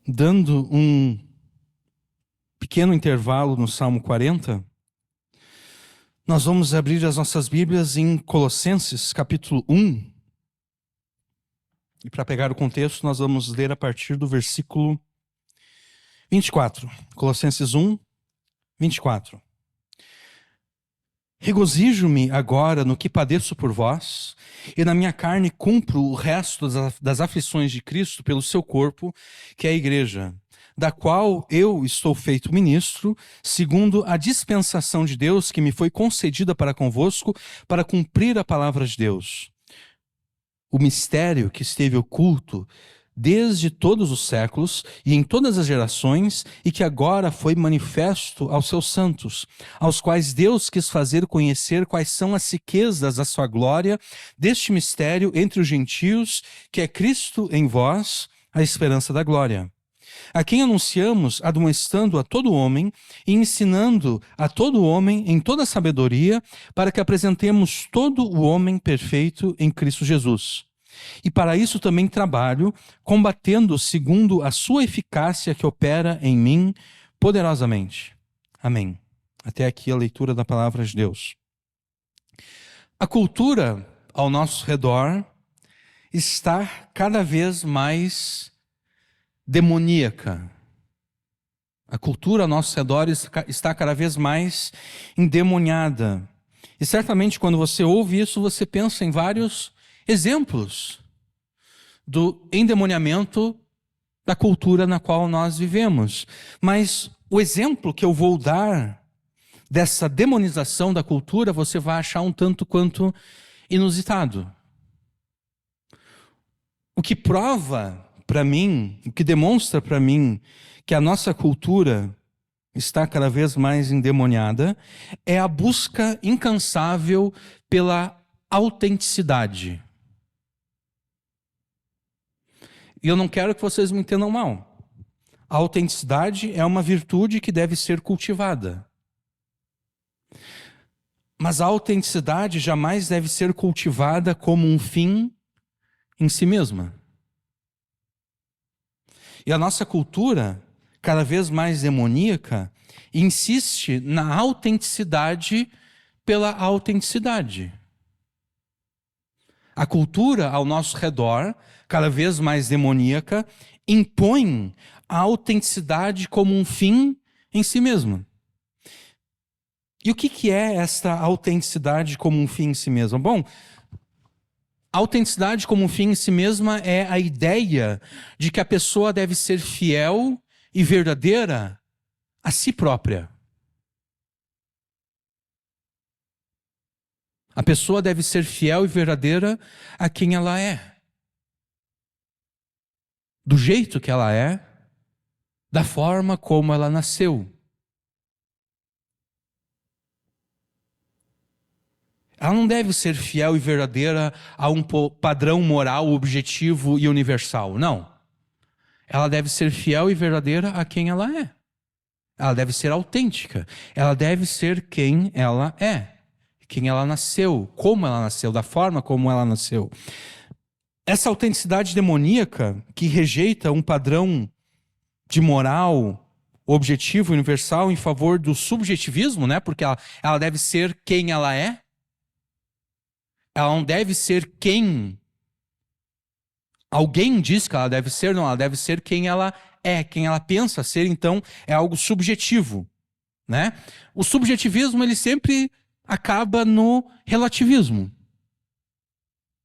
Dando um pequeno intervalo no Salmo 40, nós vamos abrir as nossas Bíblias em Colossenses, capítulo 1. E para pegar o contexto, nós vamos ler a partir do versículo 24. Colossenses 1, 24. Regozijo-me agora no que padeço por vós, e na minha carne cumpro o resto das aflições de Cristo pelo seu corpo, que é a igreja, da qual eu estou feito ministro, segundo a dispensação de Deus que me foi concedida para convosco, para cumprir a palavra de Deus. O mistério que esteve oculto desde todos os séculos e em todas as gerações, e que agora foi manifesto aos seus santos, aos quais Deus quis fazer conhecer quais são as riquezas da sua glória, deste mistério entre os gentios, que é Cristo em vós, a esperança da glória. A quem anunciamos, admoestando a todo homem e ensinando a todo homem em toda sabedoria, para que apresentemos todo o homem perfeito em Cristo Jesus. E para isso também trabalho, combatendo segundo a sua eficácia que opera em mim poderosamente. Amém. Até aqui a leitura da palavra de Deus. A cultura ao nosso redor está cada vez mais demoníaca. A cultura ao nosso redor está cada vez mais endemoniada. E certamente quando você ouve isso, você pensa em vários exemplos do endemoniamento da cultura na qual nós vivemos. Mas o exemplo que eu vou dar dessa demonização da cultura, você vai achar um tanto quanto inusitado. O que prova para mim, o que demonstra para mim que a nossa cultura está cada vez mais endemoniada, é a busca incansável pela autenticidade. E eu não quero que vocês me entendam mal. A autenticidade é uma virtude que deve ser cultivada. Mas a autenticidade jamais deve ser cultivada como um fim em si mesma. E a nossa cultura, cada vez mais demoníaca, insiste na autenticidade pela autenticidade. A cultura ao nosso redor, cada vez mais demoníaca, impõe a autenticidade como um fim em si mesma. E o que é esta autenticidade como um fim em si mesma? Bom, a autenticidade como um fim em si mesma é a ideia de que a pessoa deve ser fiel e verdadeira a si própria. A pessoa deve ser fiel e verdadeira a quem ela é. Do jeito que ela é, da forma como ela nasceu. Ela não deve ser fiel e verdadeira a um padrão moral, objetivo e universal, não. Ela deve ser fiel e verdadeira a quem ela é. Ela deve ser autêntica. Ela deve ser quem ela é. Quem ela nasceu, como ela nasceu, da forma como ela nasceu. Essa autenticidade demoníaca que rejeita um padrão de moral, objetivo, universal em favor do subjetivismo, né? Porque ela deve ser quem ela é. Ela não deve ser quem alguém diz que ela deve ser, não. Ela deve ser quem ela é, quem ela pensa ser. Então, é algo subjetivo, né? O subjetivismo, ele sempre acaba no relativismo,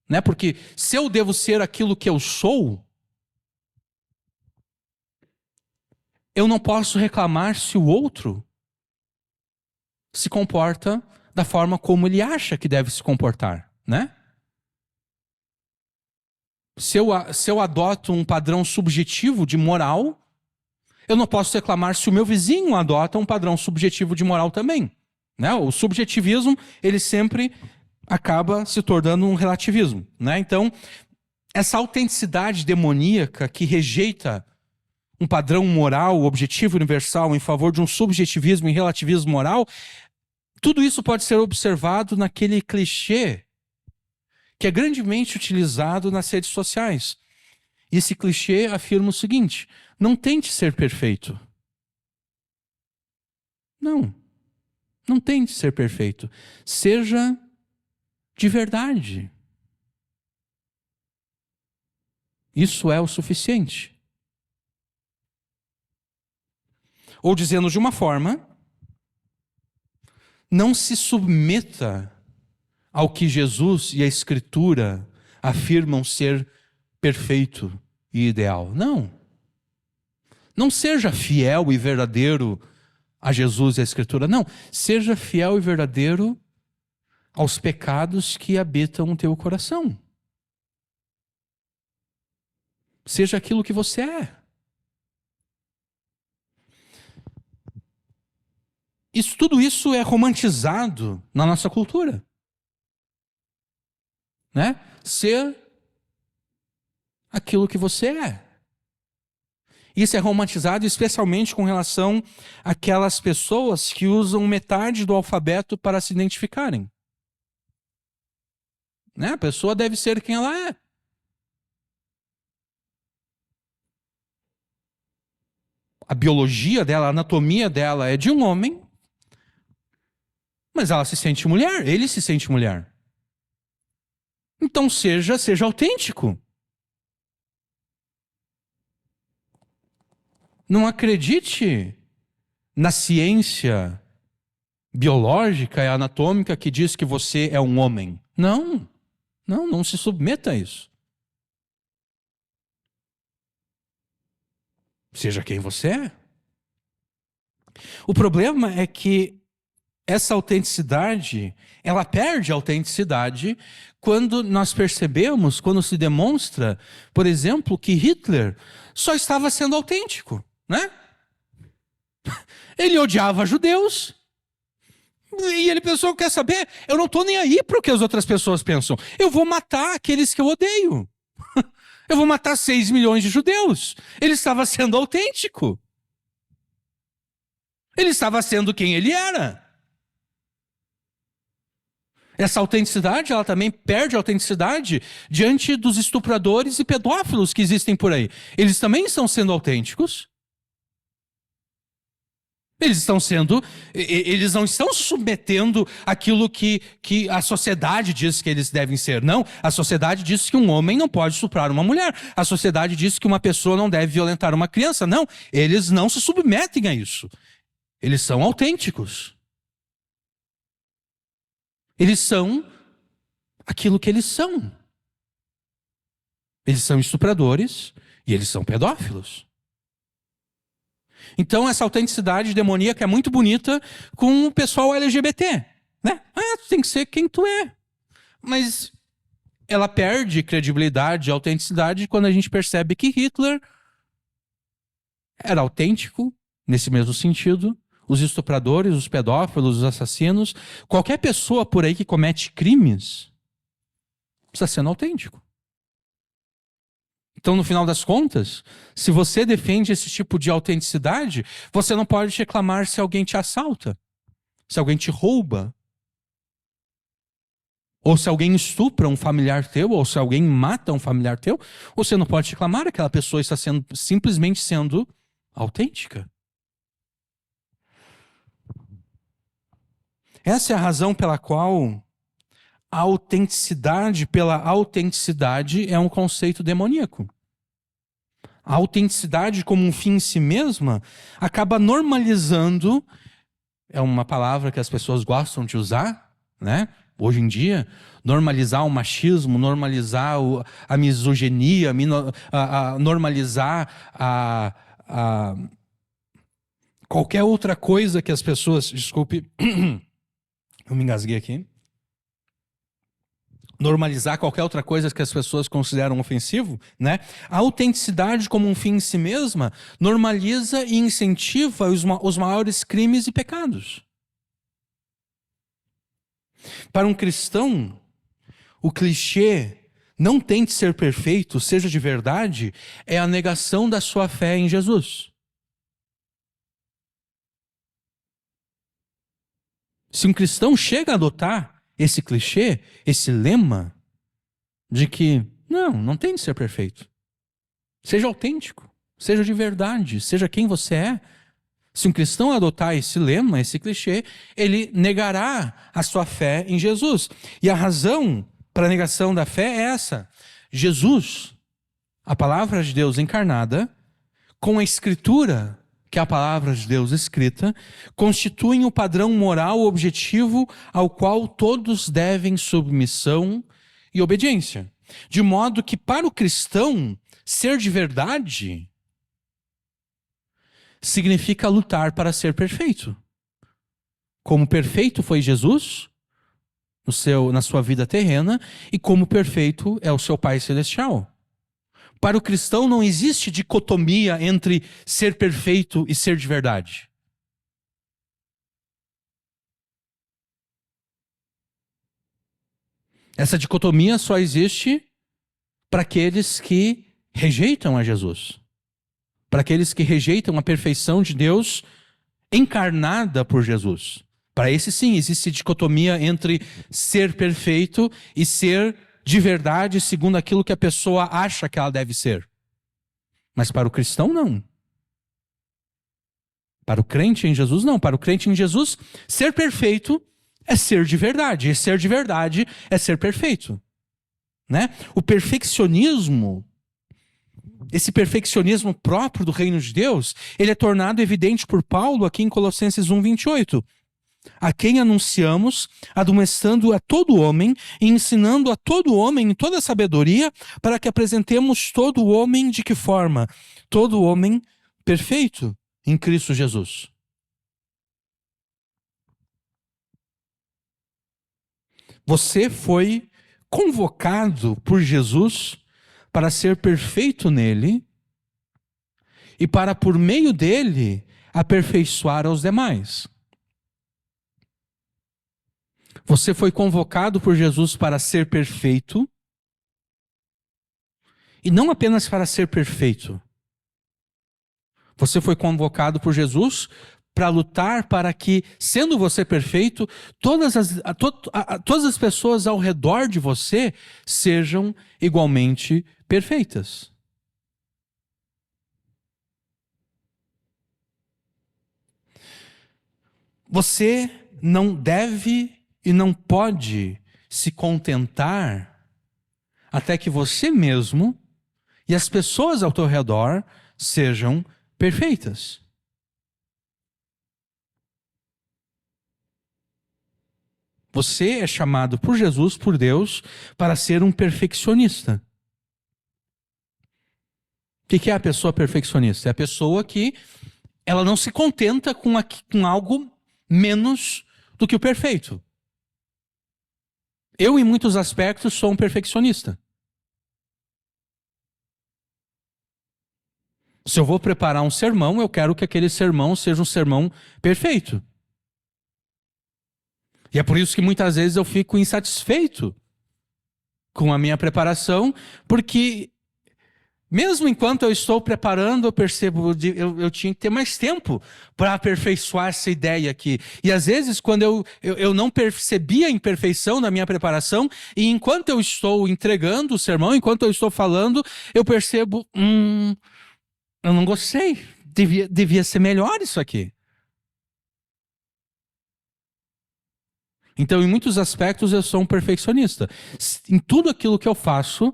né? Porque se eu devo ser aquilo que eu sou, eu não posso reclamar se o outro se comporta da forma como ele acha que deve se comportar, né? Se eu adoto um padrão subjetivo de moral, eu não posso reclamar se o meu vizinho adota um padrão subjetivo de moral também. Né? O subjetivismo, ele sempre acaba se tornando um relativismo. Né? Então, essa autenticidade demoníaca que rejeita um padrão moral, objetivo, universal, em favor de um subjetivismo e relativismo moral, tudo isso pode ser observado naquele clichê que é grandemente utilizado nas redes sociais. E esse clichê afirma o seguinte: não tente ser perfeito. Não tente ser perfeito. Seja de verdade. Isso é o suficiente. Ou dizendo de uma forma, não se submeta ao que Jesus e a Escritura afirmam ser perfeito e ideal. Não. Não seja fiel e verdadeiro a Jesus e a Escritura. Não. Seja fiel e verdadeiro aos pecados que habitam o teu coração. Seja aquilo que você é. Tudo isso é romantizado na nossa cultura. Né? Ser aquilo que você é. Isso é romantizado especialmente com relação àquelas pessoas que usam metade do alfabeto para se identificarem. Né? A pessoa deve ser quem ela é. A biologia dela, a anatomia dela é de um homem, mas ela se sente mulher, ele se sente mulher. Então seja autêntico. Não acredite na ciência biológica e anatômica que diz que você é um homem. Não se submeta a isso. Seja quem você é. O problema é que essa autenticidade, ela perde a autenticidade quando nós percebemos, quando se demonstra, por exemplo, que Hitler só estava sendo autêntico, né? Ele odiava judeus e ele pensou, quer saber? Eu não estou nem aí para o que as outras pessoas pensam. Eu vou matar aqueles que eu odeio. Eu vou matar 6 milhões de judeus. Ele estava sendo autêntico. Ele estava sendo quem ele era. Essa autenticidade, ela também perde a autenticidade diante dos estupradores e pedófilos que existem por aí. Eles também estão sendo autênticos. Eles não estão se submetendo àquilo que a sociedade diz que eles devem ser. Não, a sociedade diz que um homem não pode estuprar uma mulher. A sociedade diz que uma pessoa não deve violentar uma criança. Não, eles não se submetem a isso. Eles são autênticos. Eles são aquilo que eles são. Eles são estupradores e eles são pedófilos. Então essa autenticidade demoníaca é muito bonita com o pessoal LGBT, né? Tu tem que ser quem tu é. Mas ela perde credibilidade e autenticidade quando a gente percebe que Hitler era autêntico, nesse mesmo sentido. Os estupradores, os pedófilos, os assassinos, qualquer pessoa por aí que comete crimes, está sendo autêntico. Então, no final das contas, se você defende esse tipo de autenticidade, você não pode reclamar se alguém te assalta, se alguém te rouba, ou se alguém estupra um familiar teu, ou se alguém mata um familiar teu, você não pode reclamar, aquela pessoa está simplesmente sendo autêntica. Essa é a razão pela qual a autenticidade pela autenticidade é um conceito demoníaco. A autenticidade como um fim em si mesma acaba normalizando, é uma palavra que as pessoas gostam de usar, né? Hoje em dia, normalizar o machismo, normalizar a misoginia, normalizar qualquer outra coisa que as pessoas... Desculpe, eu me engasguei aqui. Normalizar qualquer outra coisa que as pessoas consideram ofensivo, né? A autenticidade como um fim em si mesma normaliza e incentiva os maiores crimes e pecados. Para um cristão, o clichê "não tente ser perfeito, seja de verdade" é a negação da sua fé em Jesus. Se um cristão chega a adotar esse clichê, esse lema de que não tente ser perfeito. Seja autêntico, seja de verdade, seja quem você é. Se um cristão adotar esse lema, esse clichê, ele negará a sua fé em Jesus. E a razão para a negação da fé é essa: Jesus, a palavra de Deus encarnada, com a escritura, que é a palavra de Deus escrita, constituem o padrão moral objetivo ao qual todos devem submissão e obediência. De modo que, para o cristão, ser de verdade significa lutar para ser perfeito. Como perfeito foi Jesus na sua vida terrena, e como perfeito é o seu Pai Celestial. Para o cristão não existe dicotomia entre ser perfeito e ser de verdade. Essa dicotomia só existe para aqueles que rejeitam a Jesus. Para aqueles que rejeitam a perfeição de Deus encarnada por Jesus. Para esse sim, existe dicotomia entre ser perfeito e ser de verdade segundo aquilo que a pessoa acha que ela deve ser. Mas para o cristão, não. Para o crente em Jesus, não. Para o crente em Jesus, ser perfeito é ser de verdade. E ser de verdade é ser perfeito. Né? O perfeccionismo, esse perfeccionismo próprio do reino de Deus, ele é tornado evidente por Paulo aqui em Colossenses 1:28. A quem anunciamos, admoestando a todo homem e ensinando a todo homem em toda sabedoria, para que apresentemos todo homem de que forma? Todo homem perfeito em Cristo Jesus. Você foi convocado por Jesus para ser perfeito nele e para, por meio dele, aperfeiçoar aos demais. Você foi convocado por Jesus para ser perfeito, e não apenas para ser perfeito. Você foi convocado por Jesus para lutar para que, sendo você perfeito, todas as pessoas ao redor de você sejam igualmente perfeitas. Você não deve e não pode se contentar até que você mesmo e as pessoas ao teu redor sejam perfeitas. Você é chamado por Jesus, por Deus, para ser um perfeccionista. O que é a pessoa perfeccionista? É a pessoa que ela não se contenta com algo menos do que o perfeito. Eu, em muitos aspectos, sou um perfeccionista. Se eu vou preparar um sermão, eu quero que aquele sermão seja um sermão perfeito. E é por isso que muitas vezes eu fico insatisfeito com a minha preparação, porque mesmo enquanto eu estou preparando, eu percebo que eu tinha que ter mais tempo para aperfeiçoar essa ideia aqui. E às vezes, quando eu não percebia a imperfeição da minha preparação, e enquanto eu estou entregando o sermão, enquanto eu estou falando, eu percebo, eu não gostei, devia ser melhor isso aqui. Então, em muitos aspectos, eu sou um perfeccionista. Em tudo aquilo que eu faço,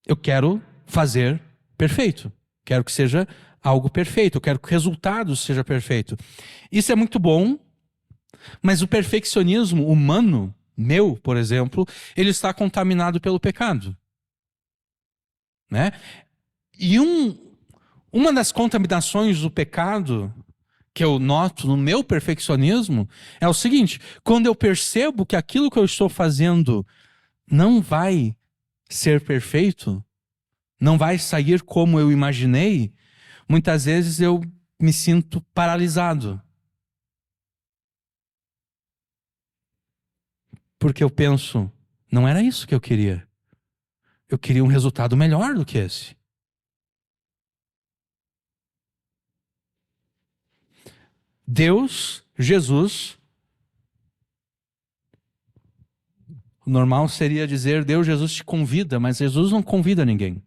eu quero fazer perfeito. Quero que seja algo perfeito. Eu quero que o resultado seja perfeito. Isso é muito bom, mas o perfeccionismo humano, meu, por exemplo, ele está contaminado pelo pecado. Né? E uma das contaminações do pecado que eu noto no meu perfeccionismo é o seguinte: quando eu percebo que aquilo que eu estou fazendo não vai ser perfeito, não vai sair como eu imaginei, muitas vezes eu me sinto paralisado. Porque eu penso, não era isso que eu queria. Eu queria um resultado melhor do que esse. Deus, Jesus, normal seria dizer, Deus, Jesus te convida, mas Jesus não convida ninguém.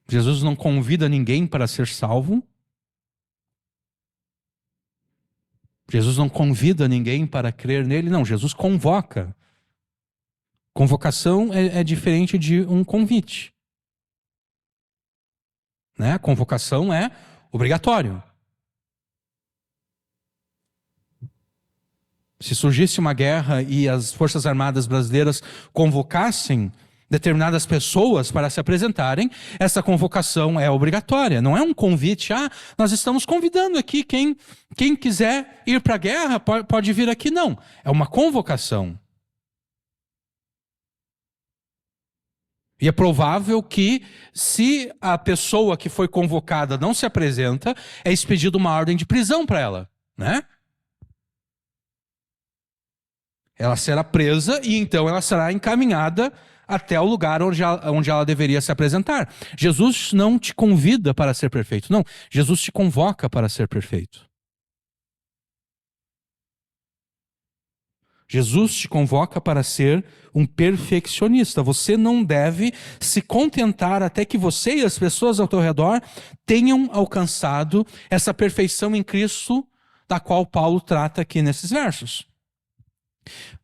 Jesus não convida ninguém para ser salvo. Jesus não convida ninguém para crer nele. Não, Jesus convoca. Convocação é diferente de um convite. Né? Convocação é obrigatório. Se surgisse uma guerra e as Forças Armadas brasileiras convocassem determinadas pessoas para se apresentarem, essa convocação é obrigatória. Não é um convite, nós estamos convidando aqui quem quiser ir para a guerra pode vir aqui. Não, é uma convocação. E é provável que, se a pessoa que foi convocada não se apresenta, é expedida uma ordem de prisão para ela, né? Ela será presa e então ela será encaminhada até o lugar onde ela deveria se apresentar. Jesus não te convida para ser perfeito, não. Jesus te convoca para ser perfeito. Jesus te convoca para ser um perfeccionista. Você não deve se contentar até que você e as pessoas ao teu redor tenham alcançado essa perfeição em Cristo, da qual Paulo trata aqui nesses versos.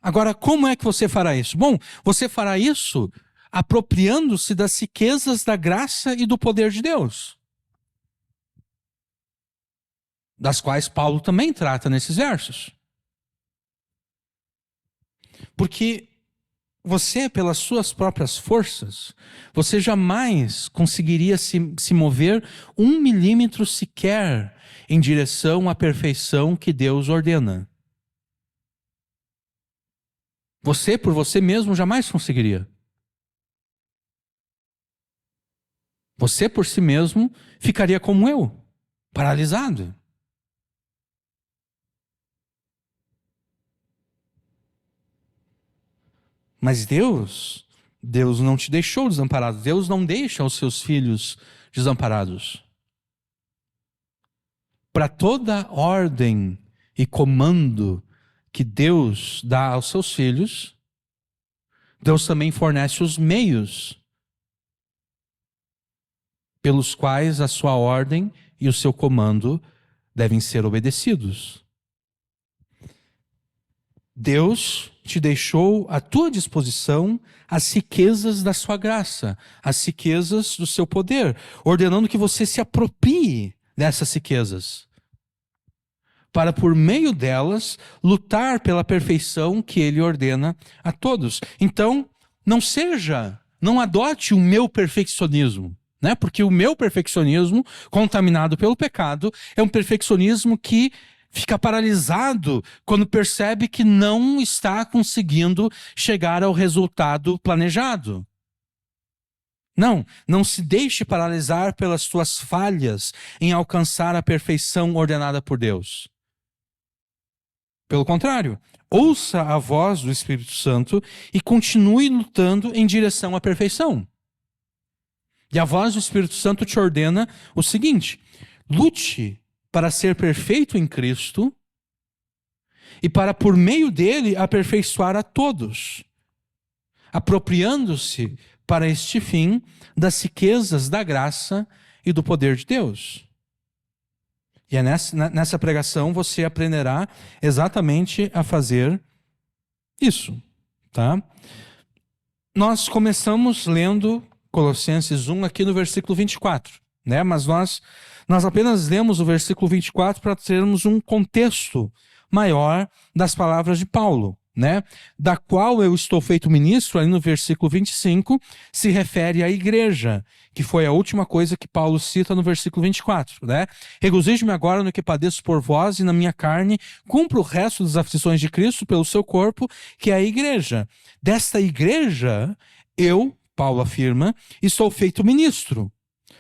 Agora, como é que você fará isso? Bom, você fará isso apropriando-se das riquezas da graça e do poder de Deus, das quais Paulo também trata nesses versos. Porque você, pelas suas próprias forças, você jamais conseguiria se mover 1 milímetro sequer em direção à perfeição que Deus ordena. Você, por você mesmo, jamais conseguiria. Você, por si mesmo, ficaria como eu, paralisado. Mas Deus não te deixou desamparado. Deus não deixa os seus filhos desamparados. Para toda ordem e comando que Deus dá aos seus filhos, Deus também fornece os meios pelos quais a sua ordem e o seu comando devem ser obedecidos. Deus te deixou à tua disposição as riquezas da sua graça, as riquezas do seu poder, ordenando que você se aproprie dessas riquezas, para por meio delas lutar pela perfeição que Ele ordena a todos. Então, não adote o meu perfeccionismo, né? Porque o meu perfeccionismo, contaminado pelo pecado, é um perfeccionismo que fica paralisado quando percebe que não está conseguindo chegar ao resultado planejado. Não se deixe paralisar pelas tuas falhas em alcançar a perfeição ordenada por Deus. Pelo contrário, ouça a voz do Espírito Santo e continue lutando em direção à perfeição. E a voz do Espírito Santo te ordena o seguinte: lute para ser perfeito em Cristo e para, por meio dele, aperfeiçoar a todos, apropriando-se para este fim das riquezas da graça e do poder de Deus. E é nessa pregação você aprenderá exatamente a fazer isso, tá? Nós começamos lendo Colossenses 1 aqui no versículo 24, né? Mas nós apenas lemos o versículo 24 para termos um contexto maior das palavras de Paulo, né? Da qual eu estou feito ministro, ali no versículo 25, se refere à igreja, que foi a última coisa que Paulo cita no versículo 24, né? Regozijo-me agora no que padeço por vós e na minha carne, cumpro o resto das aflições de Cristo pelo seu corpo, que é a igreja. Desta igreja, eu, Paulo afirma, estou feito ministro,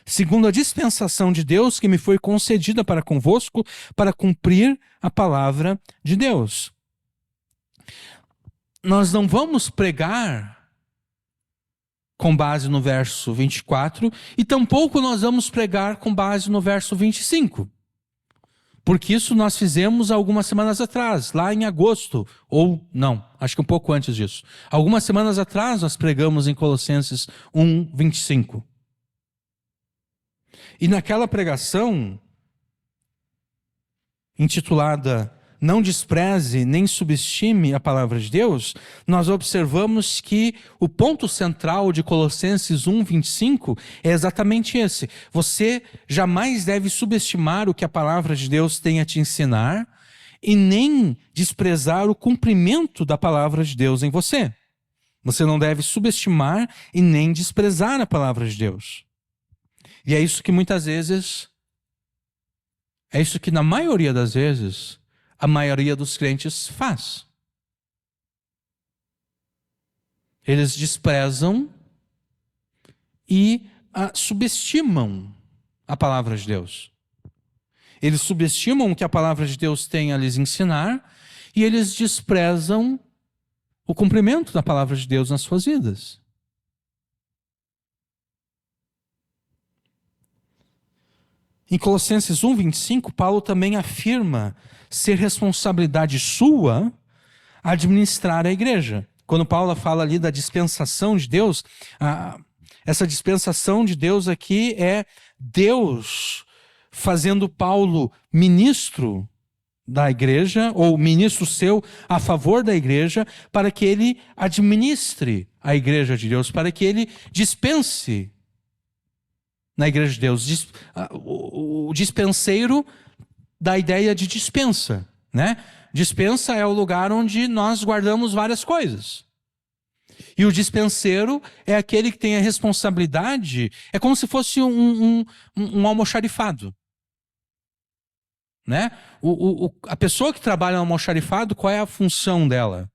segundo a dispensação de Deus que me foi concedida para convosco, para cumprir a palavra de Deus. Nós não vamos pregar com base no verso 24 e tampouco nós vamos pregar com base no verso 25. Porque isso nós fizemos algumas semanas atrás, lá em agosto, ou não, acho que um pouco antes disso. Algumas semanas atrás nós pregamos em Colossenses 1:25. E naquela pregação, intitulada Não despreze nem subestime a palavra de Deus, nós observamos que o ponto central de Colossenses 1:25 é exatamente esse. Você jamais deve subestimar o que a palavra de Deus tem a te ensinar e nem desprezar o cumprimento da palavra de Deus em você. Você não deve subestimar e nem desprezar a palavra de Deus. E é isso que muitas vezes, é isso que na maioria das vezes, a maioria dos crentes faz. Eles desprezam e subestimam a palavra de Deus. Eles subestimam o que a palavra de Deus tem a lhes ensinar e eles desprezam o cumprimento da palavra de Deus nas suas vidas. Em Colossenses 1:25, Paulo também afirma ser responsabilidade sua administrar a igreja. Quando Paulo fala ali da dispensação de Deus, essa dispensação de Deus aqui é Deus fazendo Paulo ministro da igreja, ou ministro seu a favor da igreja, para que ele administre a igreja de Deus, para que ele dispense na igreja de Deus. O dispenseiro da ideia de dispensa, né? Dispensa é o lugar onde nós guardamos várias coisas. E o dispenseiro é aquele que tem a responsabilidade, é como se fosse um almoxarifado. Né? A pessoa que trabalha no almoxarifado, qual é a função dela?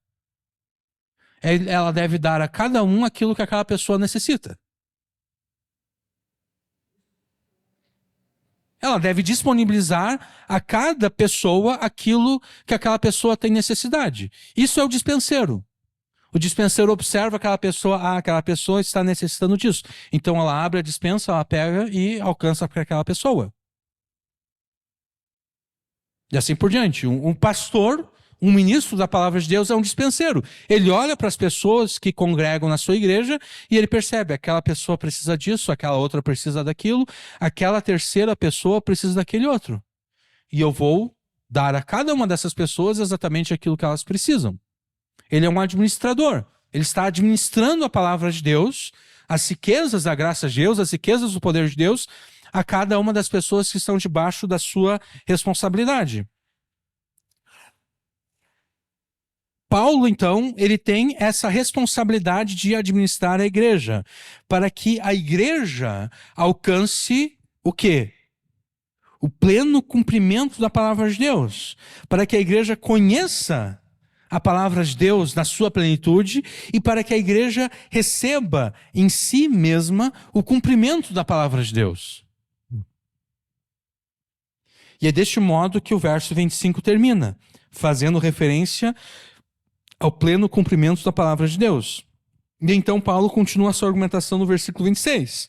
Ela deve dar a cada um aquilo que aquela pessoa necessita. Ela deve disponibilizar a cada pessoa aquilo que aquela pessoa tem necessidade. Isso é o dispenseiro. O dispenseiro observa aquela pessoa está necessitando disso. Então ela abre a dispensa, ela pega e alcança para aquela pessoa. E assim por diante. Um pastor, um ministro da palavra de Deus é um dispenseiro. Ele olha para as pessoas que congregam na sua igreja e ele percebe, aquela pessoa precisa disso, aquela outra precisa daquilo, aquela terceira pessoa precisa daquele outro. E eu vou dar a cada uma dessas pessoas exatamente aquilo que elas precisam. Ele é um administrador. Ele está administrando a palavra de Deus, as riquezas da graça de Deus, as riquezas do poder de Deus, a cada uma das pessoas que estão debaixo da sua responsabilidade. Paulo, então, ele tem essa responsabilidade de administrar a igreja, para que a igreja alcance o quê? O pleno cumprimento da palavra de Deus, para que a igreja conheça a palavra de Deus na sua plenitude e para que a igreja receba em si mesma o cumprimento da palavra de Deus. E é deste modo que o verso 25 termina, fazendo referência ao pleno cumprimento da palavra de Deus. E então Paulo continua a sua argumentação no versículo 26.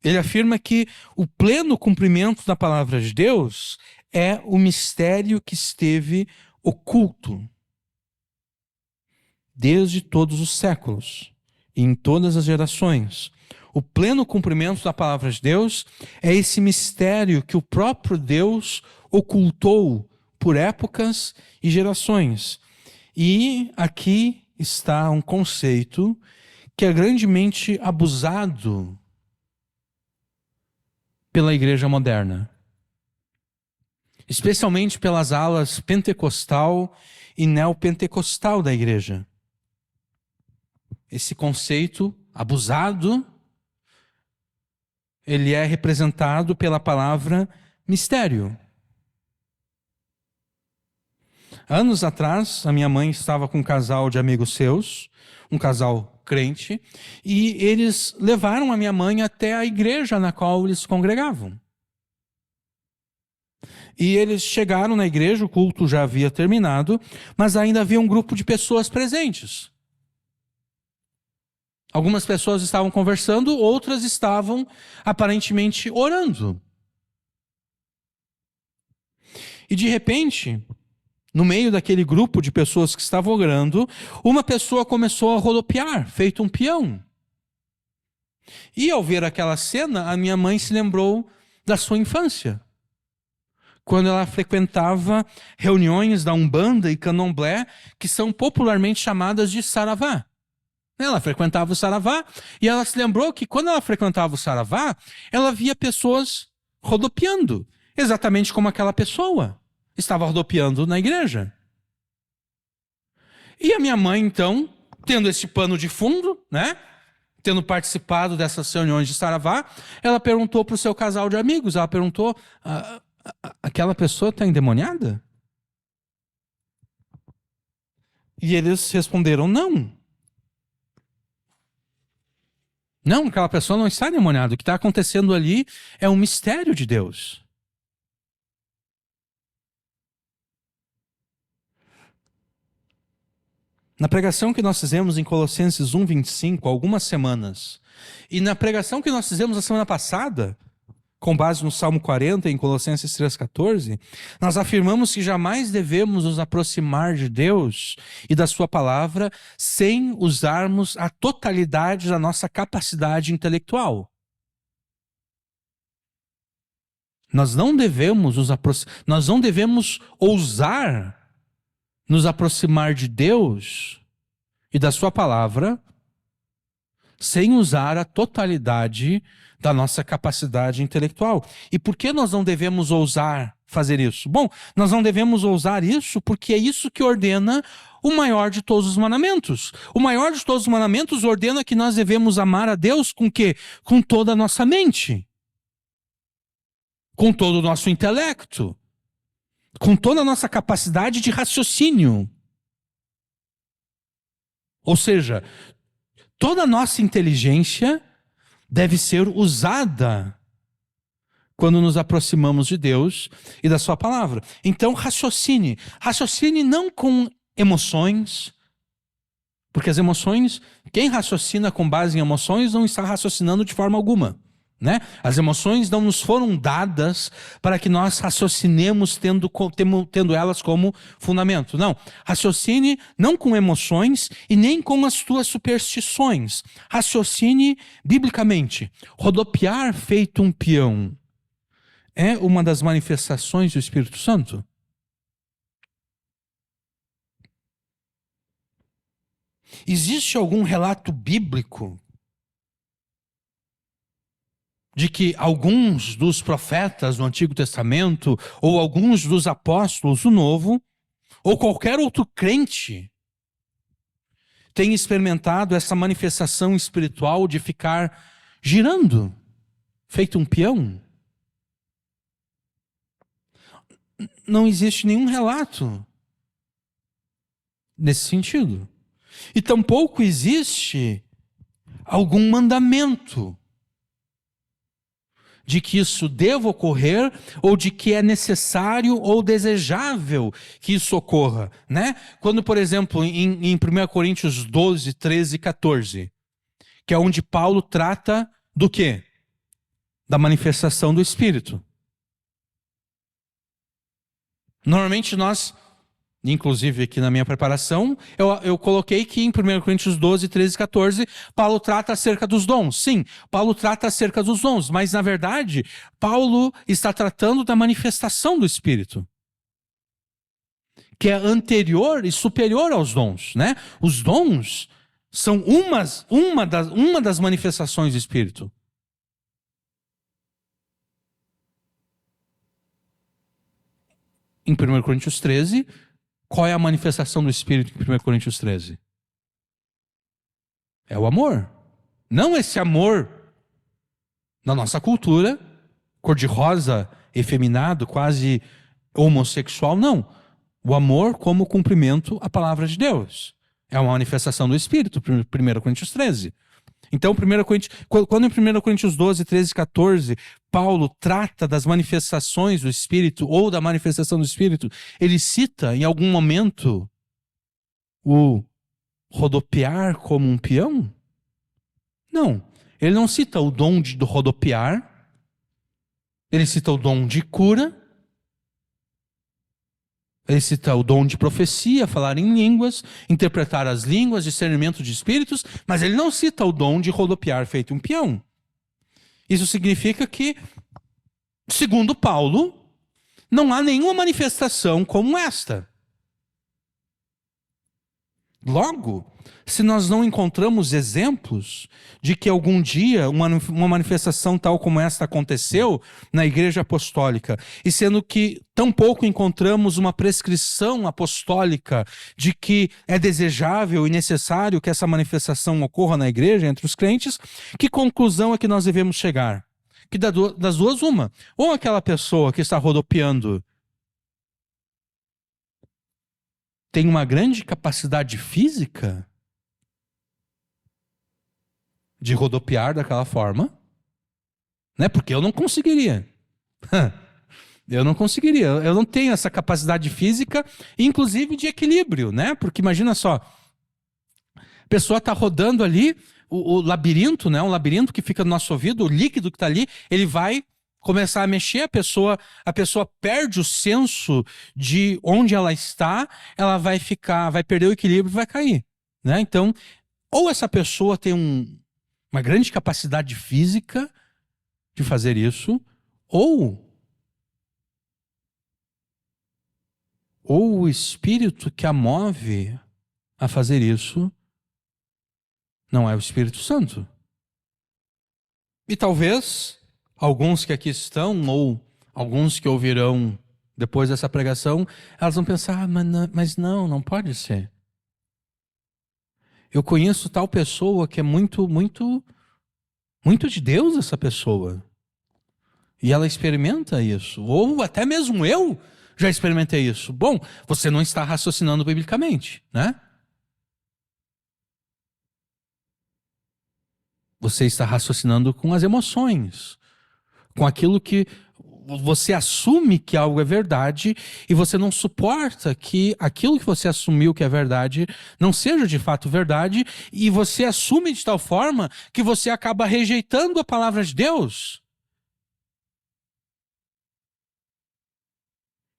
Ele afirma que o pleno cumprimento da palavra de Deus é o mistério que esteve oculto desde todos os séculos e em todas as gerações. O pleno cumprimento da palavra de Deus é esse mistério que o próprio Deus ocultou por épocas e gerações. E aqui está um conceito que é grandemente abusado pela igreja moderna, especialmente pelas alas pentecostal e neopentecostal da igreja. Esse conceito abusado, ele é representado pela palavra mistério. Anos atrás, a minha mãe estava com um casal de amigos seus, um casal crente, e eles levaram a minha mãe até a igreja na qual eles congregavam. E eles chegaram na igreja, o culto já havia terminado, mas ainda havia um grupo de pessoas presentes. Algumas pessoas estavam conversando, outras estavam aparentemente orando. E de repente, no meio daquele grupo de pessoas que estavam orando, uma pessoa começou a rodopiar, feito um peão. E ao ver aquela cena, a minha mãe se lembrou da sua infância, quando ela frequentava reuniões da Umbanda e Candomblé, que são popularmente chamadas de Saravá. Ela frequentava o Saravá e ela se lembrou que quando ela frequentava o Saravá, ela via pessoas rodopiando, exatamente como aquela pessoa estava rodopiando na igreja. E a minha mãe, então, tendo esse pano de fundo, né, tendo participado dessas reuniões de Saravá, ela perguntou para o seu casal de amigos, ela perguntou, aquela pessoa está endemoniada? E eles responderam, não. Não, aquela pessoa não está endemoniada. O que está acontecendo ali é um mistério de Deus. Na pregação que nós fizemos em Colossenses 1:25, há algumas semanas, e na pregação que nós fizemos na semana passada, com base no Salmo 40, em Colossenses 3:14, nós afirmamos que jamais devemos nos aproximar de Deus e da sua palavra sem usarmos a totalidade da nossa capacidade intelectual. Nós não devemos ousar nos aproximar de Deus e da sua palavra sem usar a totalidade da nossa capacidade intelectual. E por que nós não devemos ousar fazer isso? Bom, nós não devemos ousar isso porque é isso que ordena o maior de todos os mandamentos. O maior de todos os mandamentos ordena que nós devemos amar a Deus com o quê? Com toda a nossa mente. Com todo o nosso intelecto. Com toda a nossa capacidade de raciocínio. Ou seja, toda a nossa inteligência deve ser usada quando nos aproximamos de Deus e da sua palavra. Então, raciocine. Raciocine não com emoções, porque as emoções, quem raciocina com base em emoções não está raciocinando de forma alguma. Né? As emoções não nos foram dadas para que nós raciocinemos tendo elas como fundamento. Não, raciocine não com emoções e nem com as tuas superstições. Raciocine biblicamente. Rodopiar feito um peão é uma das manifestações do Espírito Santo? Existe algum relato bíblico de que alguns dos profetas do Antigo Testamento, ou alguns dos apóstolos do Novo, ou qualquer outro crente, tenha experimentado essa manifestação espiritual de ficar girando, feito um peão? Não existe nenhum relato nesse sentido. E tampouco existe algum mandamento de que isso deva ocorrer ou de que é necessário ou desejável que isso ocorra, né? Quando, por exemplo, em 1 Coríntios 12, 13 e 14, que é onde Paulo trata do quê? Da manifestação do Espírito. Normalmente nós, inclusive aqui na minha preparação, eu coloquei que em 1 Coríntios 12, 13 e 14, Paulo trata acerca dos dons. Sim, Paulo trata acerca dos dons, mas na verdade, Paulo está tratando da manifestação do Espírito, que é anterior e superior aos dons, né? Os dons são uma das manifestações do Espírito. Em 1 Coríntios 13, qual é a manifestação do Espírito em 1 Coríntios 13? É o amor. Não esse amor na nossa cultura, cor-de-rosa, efeminado, quase homossexual, não. O amor como cumprimento à palavra de Deus. É uma manifestação do Espírito, 1 Coríntios 13. Então, quando em 1 Coríntios 12, 13 e 14, Paulo trata das manifestações do Espírito, ou da manifestação do Espírito, ele cita em algum momento o rodopiar como um peão? Não. Ele não cita o dom do rodopiar, ele cita o dom de cura, Ele cita o dom de profecia, falar em línguas, interpretar as línguas, discernimento de espíritos, mas ele não cita o dom de rodopiar feito um peão. Isso significa que, segundo Paulo, não há nenhuma manifestação como esta. Logo, se nós não encontramos exemplos de que algum dia uma manifestação tal como esta aconteceu na Igreja Apostólica, e sendo que tampouco encontramos uma prescrição apostólica de que é desejável e necessário que essa manifestação ocorra na Igreja, entre os crentes, que conclusão é que nós devemos chegar? Que das duas, uma. Ou aquela pessoa que está rodopiando tem uma grande capacidade física de rodopiar daquela forma, né? Porque eu não conseguiria. Eu não conseguiria. Eu não tenho essa capacidade física, inclusive de equilíbrio, né? Porque imagina só, a pessoa está rodando ali, o labirinto, né? Um labirinto que fica no nosso ouvido, o líquido que está ali, ele vai começar a mexer, a pessoa perde o senso de onde ela está, ela vai perder o equilíbrio e vai cair, né? Então, ou essa pessoa tem uma grande capacidade física de fazer isso, ou o espírito que a move a fazer isso não é o Espírito Santo. E talvez alguns que aqui estão, ou alguns que ouvirão depois dessa pregação, elas vão pensar, mas não pode ser. Eu conheço tal pessoa que é muito, muito, muito de Deus, essa pessoa. E ela experimenta isso. Ou até mesmo eu já experimentei isso. Bom, você não está raciocinando biblicamente, né? Você está raciocinando com as emoções, com aquilo que você assume que algo é verdade e você não suporta que aquilo que você assumiu que é verdade não seja de fato verdade, e você assume de tal forma que você acaba rejeitando a palavra de Deus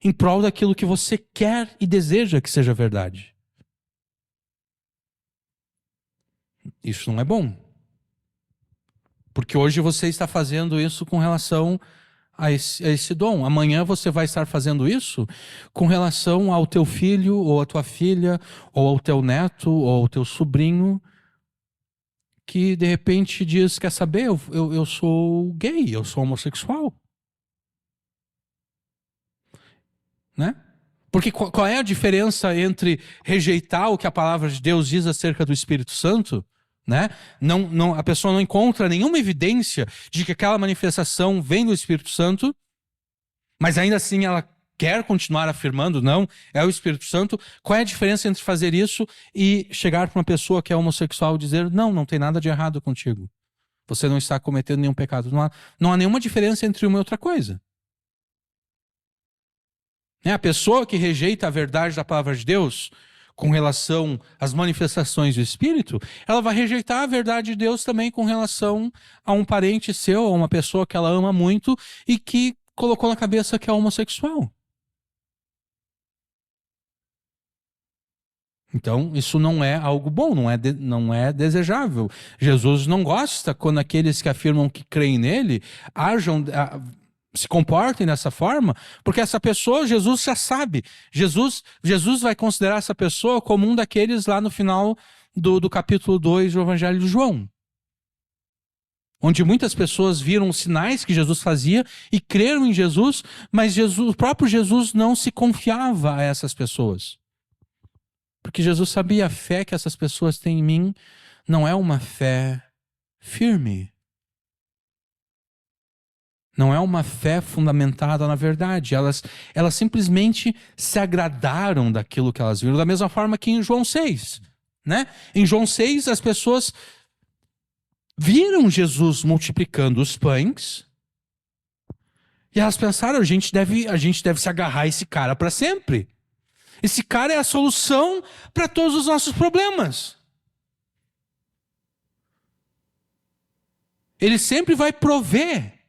em prol daquilo que você quer e deseja que seja verdade. Isso não é bom. Porque hoje você está fazendo isso com relação a esse dom. Amanhã você vai estar fazendo isso com relação ao teu filho, ou à tua filha, ou ao teu neto, ou ao teu sobrinho, que de repente diz, quer saber, eu sou gay, eu sou homossexual. Né? Porque qual é a diferença entre rejeitar o que a palavra de Deus diz acerca do Espírito Santo, né? A pessoa não encontra nenhuma evidência de que aquela manifestação vem do Espírito Santo, mas ainda assim ela quer continuar afirmando, não, é o Espírito Santo. Qual é a diferença entre fazer isso e chegar para uma pessoa que é homossexual e dizer, não tem nada de errado contigo. Você não está cometendo nenhum pecado. Não há nenhuma diferença entre uma e outra coisa. A pessoa que rejeita a verdade da palavra de Deus com relação às manifestações do Espírito, ela vai rejeitar a verdade de Deus também com relação a um parente seu, a uma pessoa que ela ama muito e que colocou na cabeça que é homossexual. Então, isso não é algo bom, não é desejável. Jesus não gosta quando aqueles que afirmam que creem nele se comportem dessa forma, porque essa pessoa, Jesus já sabe. Jesus vai considerar essa pessoa como um daqueles lá no final do capítulo 2 do Evangelho de João, onde muitas pessoas viram os sinais que Jesus fazia e creram em Jesus, mas o próprio Jesus não se confiava a essas pessoas. Porque Jesus sabia, a fé que essas pessoas têm em mim não é uma fé firme. Não é uma fé fundamentada na verdade. Elas simplesmente se agradaram daquilo que elas viram. Da mesma forma que em João 6. Né? Em João 6, as pessoas viram Jesus multiplicando os pães e elas pensaram, a gente deve se agarrar a esse cara para sempre. Esse cara é a solução para todos os nossos problemas. Ele sempre vai prover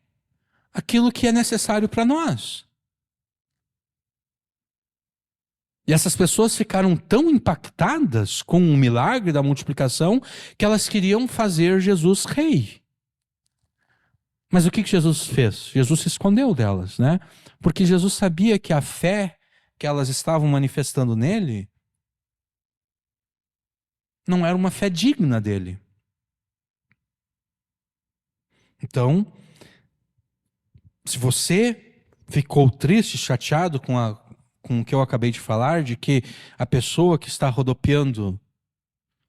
aquilo que é necessário para nós. E essas pessoas ficaram tão impactadas com o milagre da multiplicação que elas queriam fazer Jesus rei. Mas o que Jesus fez? Jesus se escondeu delas, né? Porque Jesus sabia que a fé que elas estavam manifestando nele não era uma fé digna dele. Então, se você ficou triste, chateado com o que eu acabei de falar, de que a pessoa que está rodopiando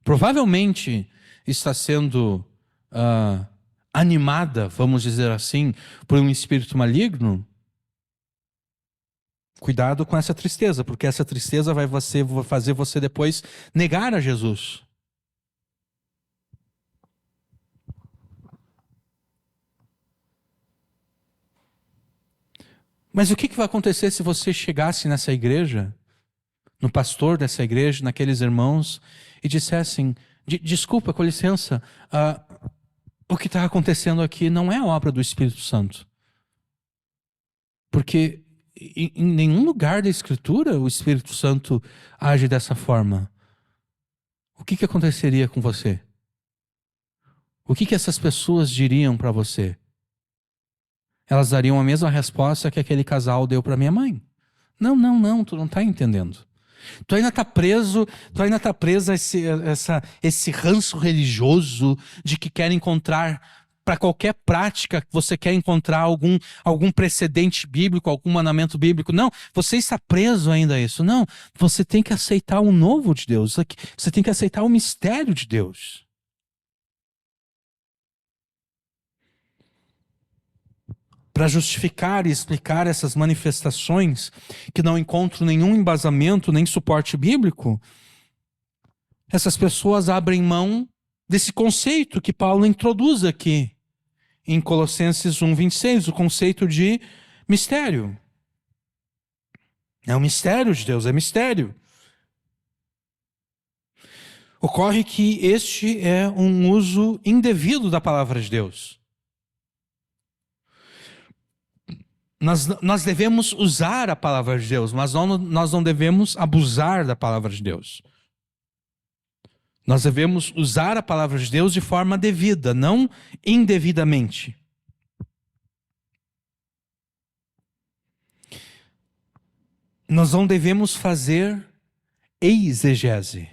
provavelmente está sendo animada, vamos dizer assim, por um espírito maligno, cuidado com essa tristeza, porque essa tristeza vai fazer você depois negar a Jesus. Mas o que vai acontecer se você chegasse nessa igreja, no pastor dessa igreja, naqueles irmãos, e dissessem, desculpa, com licença, o que está acontecendo aqui não é obra do Espírito Santo. Porque em nenhum lugar da Escritura o Espírito Santo age dessa forma. O que aconteceria com você? O que essas pessoas diriam para você? Elas dariam a mesma resposta que aquele casal deu para minha mãe. Não, tu não está entendendo. Tu ainda está preso a esse ranço religioso de que quer encontrar, para qualquer prática, que você quer encontrar algum precedente bíblico, algum mandamento bíblico. Não, você está preso ainda a isso. Não, você tem que aceitar o novo de Deus. Você tem que aceitar o mistério de Deus. Para justificar e explicar essas manifestações que não encontram nenhum embasamento, nem suporte bíblico, essas pessoas abrem mão desse conceito que Paulo introduz aqui em Colossenses 1:26, o conceito de mistério. É um mistério de Deus, é mistério. Ocorre que este é um uso indevido da palavra de Deus. Nós devemos usar a palavra de Deus, mas nós não devemos abusar da palavra de Deus. Nós devemos usar a palavra de Deus de forma devida, não indevidamente. Nós não devemos fazer exegese.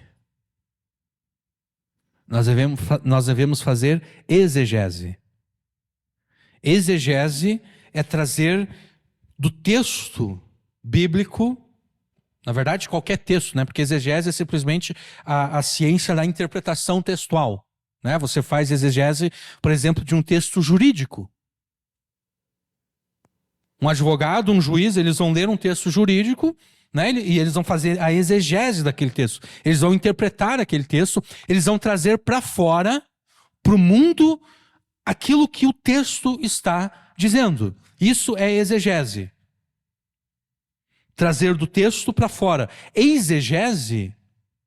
Nós devemos fazer exegese. Exegese é trazer do texto bíblico, na verdade qualquer texto, né? Porque exegese é simplesmente a ciência da interpretação textual, né? Você faz exegese, por exemplo, de um texto jurídico. Um advogado, um juiz, eles vão ler um texto jurídico, né? E eles vão fazer a exegese daquele texto. Eles vão interpretar aquele texto, eles vão trazer para fora, para o mundo, aquilo que o texto está dizendo. Isso é exegese. Trazer do texto para fora. Exegese,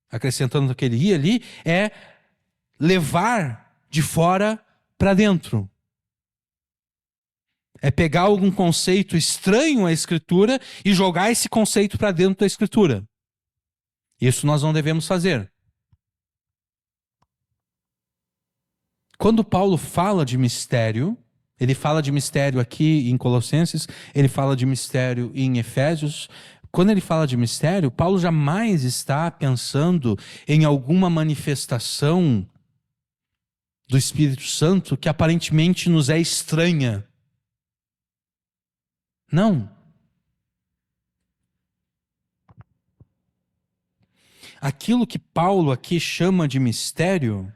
acrescentando aquele i ali, é levar de fora para dentro. É pegar algum conceito estranho à Escritura e jogar esse conceito para dentro da Escritura. Isso nós não devemos fazer. Quando Paulo fala de mistério, ele fala de mistério aqui em Colossenses, ele fala de mistério em Efésios. Quando ele fala de mistério, Paulo jamais está pensando em alguma manifestação do Espírito Santo que aparentemente nos é estranha. Não. Aquilo que Paulo aqui chama de mistério,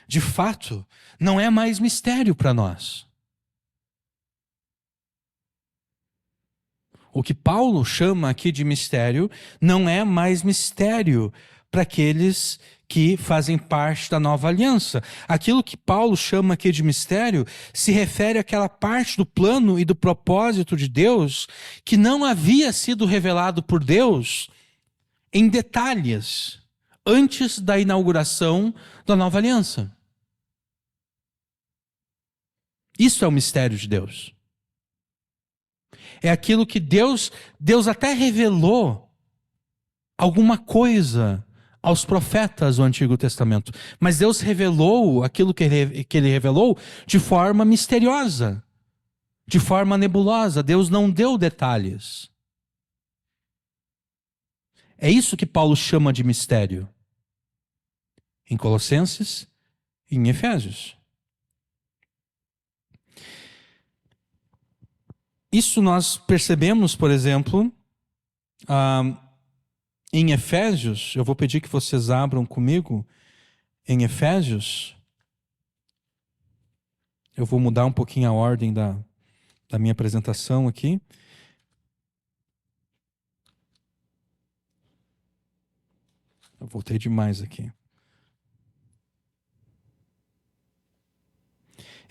de fato, não é mais mistério para nós. O que Paulo chama aqui de mistério não é mais mistério para aqueles que fazem parte da nova aliança. Aquilo que Paulo chama aqui de mistério se refere àquela parte do plano e do propósito de Deus que não havia sido revelado por Deus em detalhes antes da inauguração da nova aliança. Isso é o mistério de Deus. É aquilo que Deus até revelou alguma coisa aos profetas do Antigo Testamento. Mas Deus revelou aquilo que ele revelou de forma misteriosa, de forma nebulosa. Deus não deu detalhes. É isso que Paulo chama de mistério. Em Colossenses e em Efésios. Isso nós percebemos, por exemplo, em Efésios. Eu vou pedir que vocês abram comigo em Efésios. Eu vou mudar um pouquinho a ordem da minha apresentação aqui. Eu voltei demais aqui.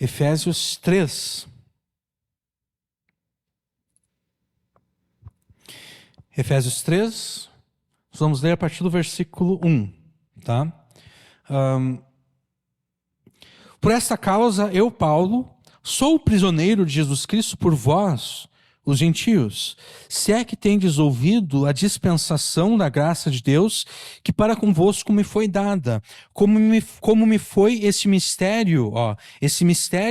Efésios 3. Efésios 3, nós vamos ler a partir do versículo 1, tá? Por esta causa, eu, Paulo, sou prisioneiro de Jesus Cristo por vós, os gentios, se é que tendes ouvido a dispensação da graça de Deus, que para convosco me foi dada, como me foi esse mistério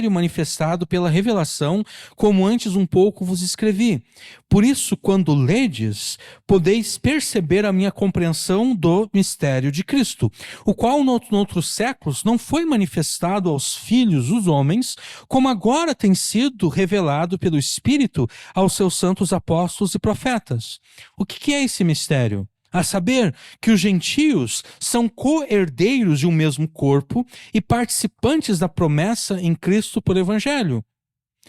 manifestado pela revelação, como antes um pouco vos escrevi. Por isso, quando ledes, podeis perceber a minha compreensão do mistério de Cristo, o qual noutros séculos não foi manifestado aos filhos dos homens, como agora tem sido revelado pelo Espírito aos seus santos apóstolos e profetas. O que é esse mistério? A saber, que os gentios são co-herdeiros de um mesmo corpo e participantes da promessa em Cristo por Evangelho.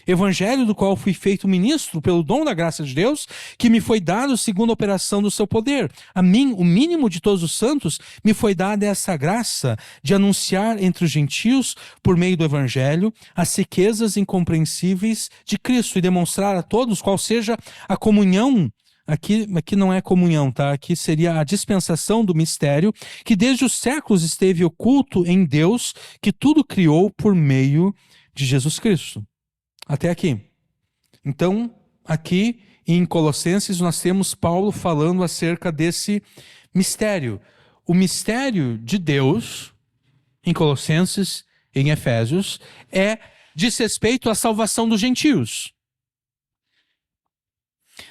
Evangelho do qual fui feito ministro pelo dom da graça de Deus, que me foi dado segundo a operação do seu poder. A mim, o mínimo de todos os santos, me foi dada essa graça de anunciar entre os gentios, por meio do Evangelho, as riquezas incompreensíveis de Cristo e demonstrar a todos qual seja a comunhão. Aqui não é comunhão, tá? Aqui seria a dispensação do mistério que desde os séculos esteve oculto em Deus, que tudo criou por meio de Jesus Cristo. Até aqui. Então, aqui em Colossenses nós temos Paulo falando acerca desse mistério. O mistério de Deus, em Colossenses e em Efésios, diz respeito à salvação dos gentios.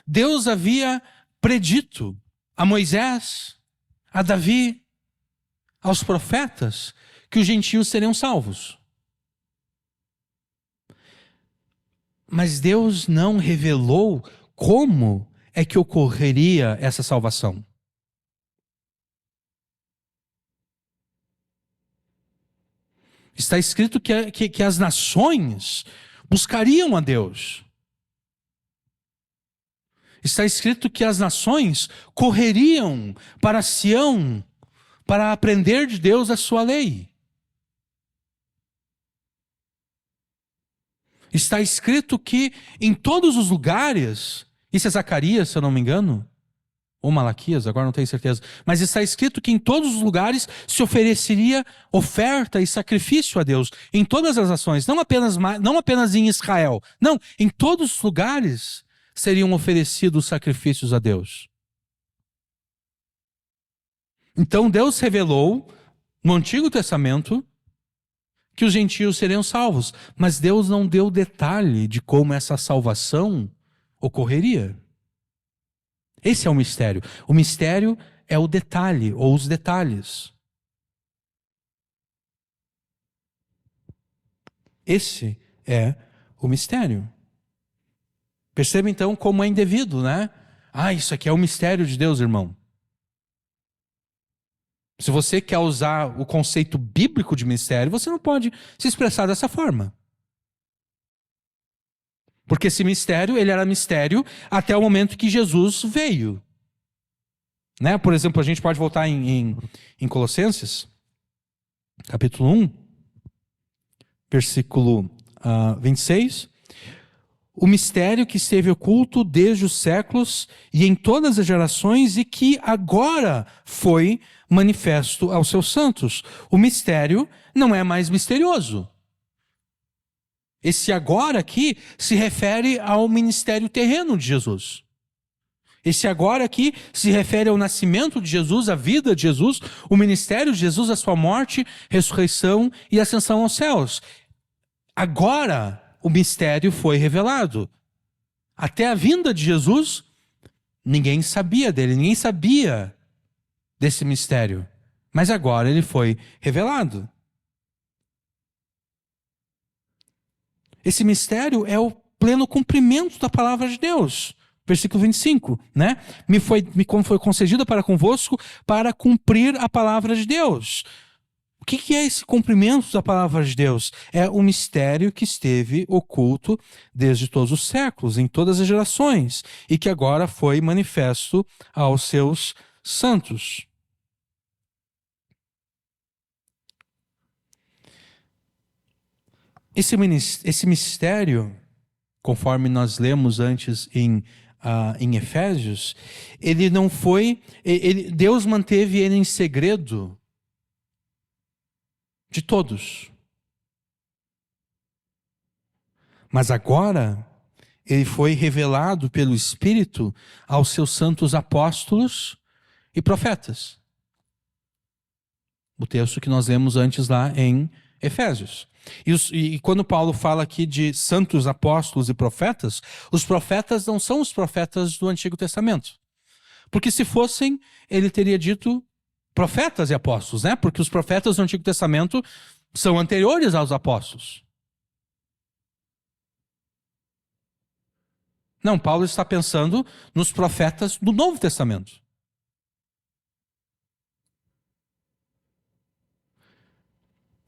Deus havia predito a Moisés, a Davi, aos profetas, que os gentios seriam salvos. Mas Deus não revelou como é que ocorreria essa salvação. Está escrito que as nações buscariam a Deus. Está escrito que as nações correriam para Sião para aprender de Deus a sua lei. Está escrito que em todos os lugares, isso é Zacarias, se eu não me engano, ou Malaquias, agora não tenho certeza, mas está escrito que em todos os lugares se ofereceria oferta e sacrifício a Deus, em todas as nações, não apenas em Israel, não, em todos os lugares seriam oferecidos sacrifícios a Deus. Então Deus revelou no Antigo Testamento que os gentios seriam salvos, mas Deus não deu detalhe de como essa salvação ocorreria. Esse é o mistério. O mistério é o detalhe, ou os detalhes. Esse é o mistério. Perceba então como é indevido, né? Isso aqui é o mistério de Deus, irmão. Se você quer usar o conceito bíblico de mistério, você não pode se expressar dessa forma. Porque esse mistério, ele era mistério até o momento que Jesus veio. Né? Por exemplo, a gente pode voltar em Colossenses, capítulo 1, versículo 26. O mistério que esteve oculto desde os séculos e em todas as gerações e que agora foi manifesto aos seus santos. O mistério não é mais misterioso. Esse agora aqui se refere ao ministério terreno de Jesus. Esse agora aqui se refere ao nascimento de Jesus, à vida de Jesus, o ministério de Jesus, a sua morte, ressurreição e ascensão aos céus. Agora o mistério foi revelado. Até a vinda de Jesus, ninguém sabia dele, ninguém sabia desse mistério. Mas agora ele foi revelado. Esse mistério é o pleno cumprimento da palavra de Deus. Versículo 25, né? Como foi concedida para convosco, para cumprir a palavra de Deus. O que é esse cumprimento da palavra de Deus? É o mistério que esteve oculto desde todos os séculos, em todas as gerações, e que agora foi manifesto aos seus santos. Esse mistério, conforme nós lemos antes em Efésios, ele não foi... Deus manteve ele em segredo de todos. Mas agora, ele foi revelado pelo Espírito aos seus santos apóstolos e profetas. O texto que nós lemos antes lá em Efésios. E quando Paulo fala aqui de santos apóstolos e profetas, os profetas não são os profetas do Antigo Testamento. Porque se fossem, ele teria dito profetas e apóstolos, né? Porque os profetas do Antigo Testamento são anteriores aos apóstolos. Não, Paulo está pensando nos profetas do Novo Testamento.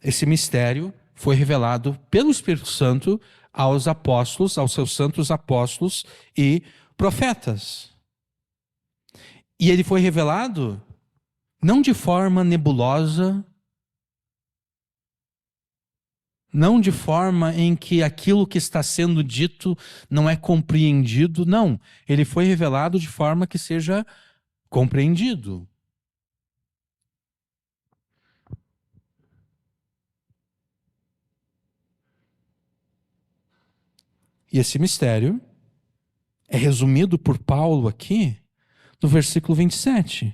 Esse mistério foi revelado pelo Espírito Santo aos apóstolos, aos seus santos apóstolos e profetas. E ele foi revelado não de forma nebulosa, não de forma em que aquilo que está sendo dito não é compreendido, não. Ele foi revelado de forma que seja compreendido. E esse mistério é resumido por Paulo aqui no versículo 27.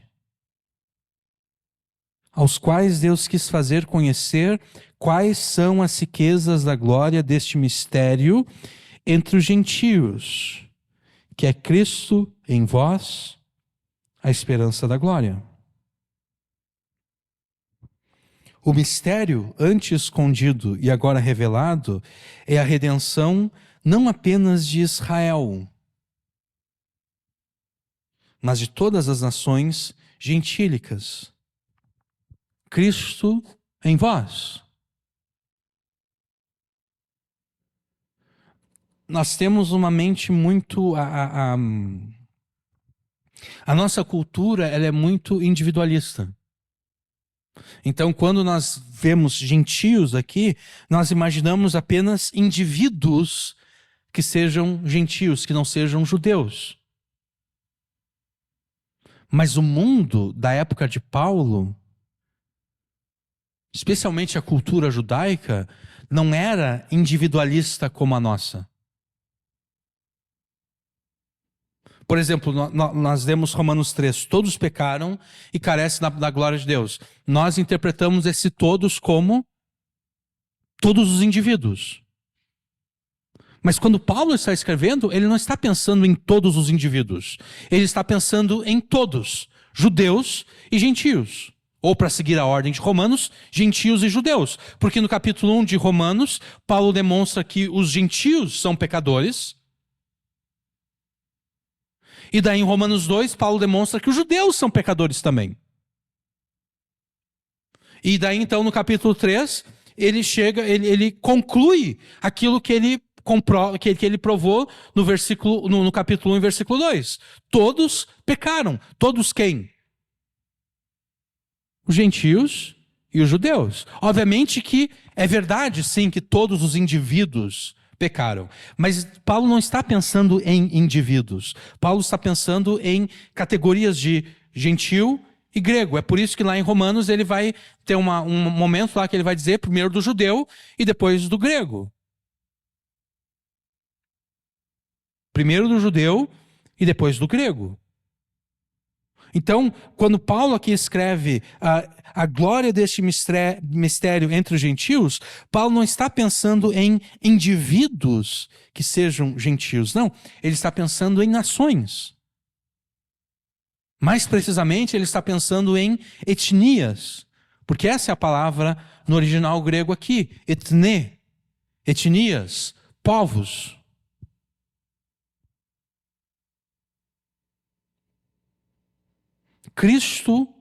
Aos quais Deus quis fazer conhecer quais são as riquezas da glória deste mistério entre os gentios, que é Cristo em vós, a esperança da glória. O mistério, antes escondido e agora revelado, é a redenção não apenas de Israel, mas de todas as nações gentílicas. Cristo em vós. Nós temos uma mente muito... A nossa cultura, ela é muito individualista. Então, quando nós vemos gentios aqui, nós imaginamos apenas indivíduos que sejam gentios, que não sejam judeus. Mas o mundo da época de Paulo, especialmente a cultura judaica, não era individualista como a nossa. Por exemplo, nós lemos Romanos 3, todos pecaram e carecem da glória de Deus. Nós interpretamos esse todos como todos os indivíduos. Mas quando Paulo está escrevendo, ele não está pensando em todos os indivíduos. Ele está pensando em todos, judeus e gentios. Ou, para seguir a ordem de Romanos, gentios e judeus. Porque no capítulo 1 de Romanos, Paulo demonstra que os gentios são pecadores. E daí em Romanos 2, Paulo demonstra que os judeus são pecadores também. E daí então no capítulo 3, ele conclui aquilo que ele provou no capítulo 1 e versículo 2. Todos pecaram. Todos quem? Os gentios e os judeus. Obviamente que é verdade, sim, que todos os indivíduos pecaram. Mas Paulo não está pensando em indivíduos. Paulo está pensando em categorias de gentio e grego. É por isso que lá em Romanos ele vai ter um momento lá que ele vai dizer primeiro do judeu e depois do grego. Primeiro do judeu e depois do grego. Então, quando Paulo aqui escreve a glória deste mistério entre os gentios, Paulo não está pensando em indivíduos que sejam gentios, não. Ele está pensando em nações. Mais precisamente, ele está pensando em etnias, porque essa é a palavra no original grego aqui, etne, etnias, povos. Cristo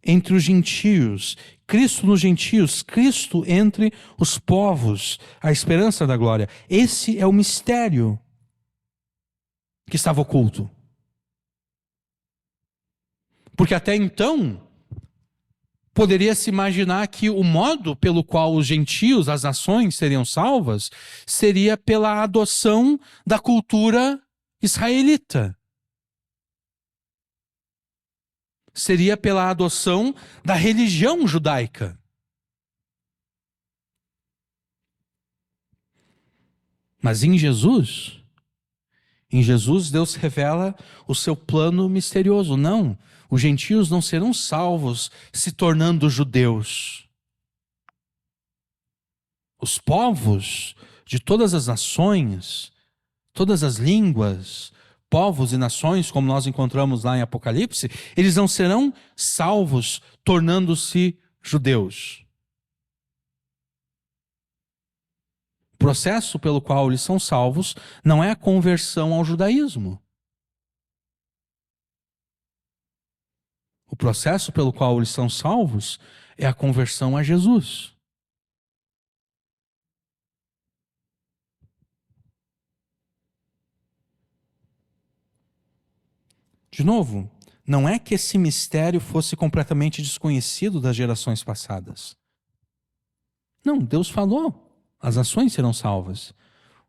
entre os gentios, Cristo nos gentios, Cristo entre os povos, a esperança da glória. Esse é o mistério que estava oculto. Porque até então, poderia se imaginar que o modo pelo qual os gentios, as nações, seriam salvas, seria pela adoção da cultura israelita. Seria pela adoção da religião judaica. Mas em Jesus Deus revela o seu plano misterioso. Não, os gentios não serão salvos se tornando judeus. Os povos de todas as nações, todas as línguas, povos e nações, como nós encontramos lá em Apocalipse, eles não serão salvos tornando-se judeus. O processo pelo qual eles são salvos não é a conversão ao judaísmo. O processo pelo qual eles são salvos é a conversão a Jesus. De novo, não é que esse mistério fosse completamente desconhecido das gerações passadas. Não, Deus falou, as nações serão salvas.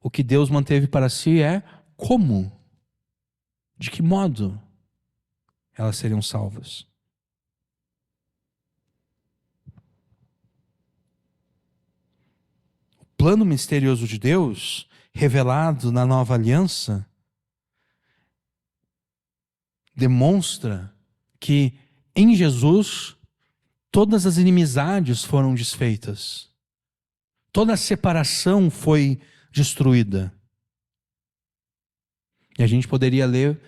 O que Deus manteve para si é como, de que modo elas seriam salvas. O plano misterioso de Deus, revelado na nova aliança, demonstra que em Jesus todas as inimizades foram desfeitas. Toda a separação foi destruída. E a gente poderia ler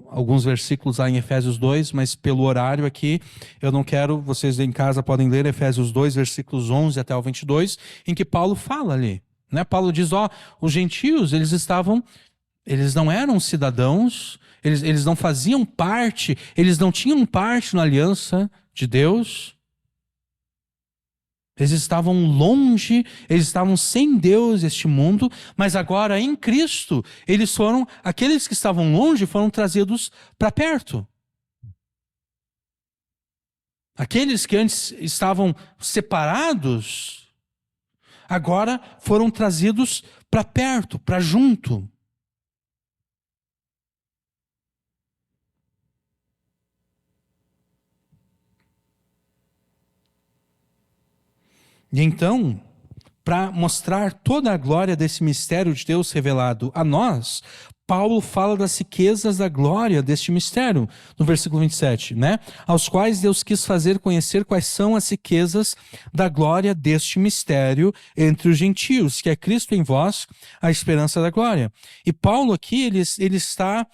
alguns versículos lá em Efésios 2, mas pelo horário aqui, eu não quero, vocês em casa podem ler Efésios 2, versículos 11 até o 22, em que Paulo fala ali. Né? Paulo diz, os gentios, eles não eram cidadãos, eles não faziam parte, eles não tinham parte na aliança de Deus. Eles estavam longe, eles estavam sem Deus este mundo, mas agora em Cristo, aqueles que estavam longe foram trazidos para perto. Aqueles que antes estavam separados, agora foram trazidos para perto, para junto. E então, para mostrar toda a glória desse mistério de Deus revelado a nós, Paulo fala das riquezas da glória deste mistério, no versículo 27, né? Aos quais Deus quis fazer conhecer quais são as riquezas da glória deste mistério entre os gentios, que é Cristo em vós, a esperança da glória. E Paulo aqui, ele está...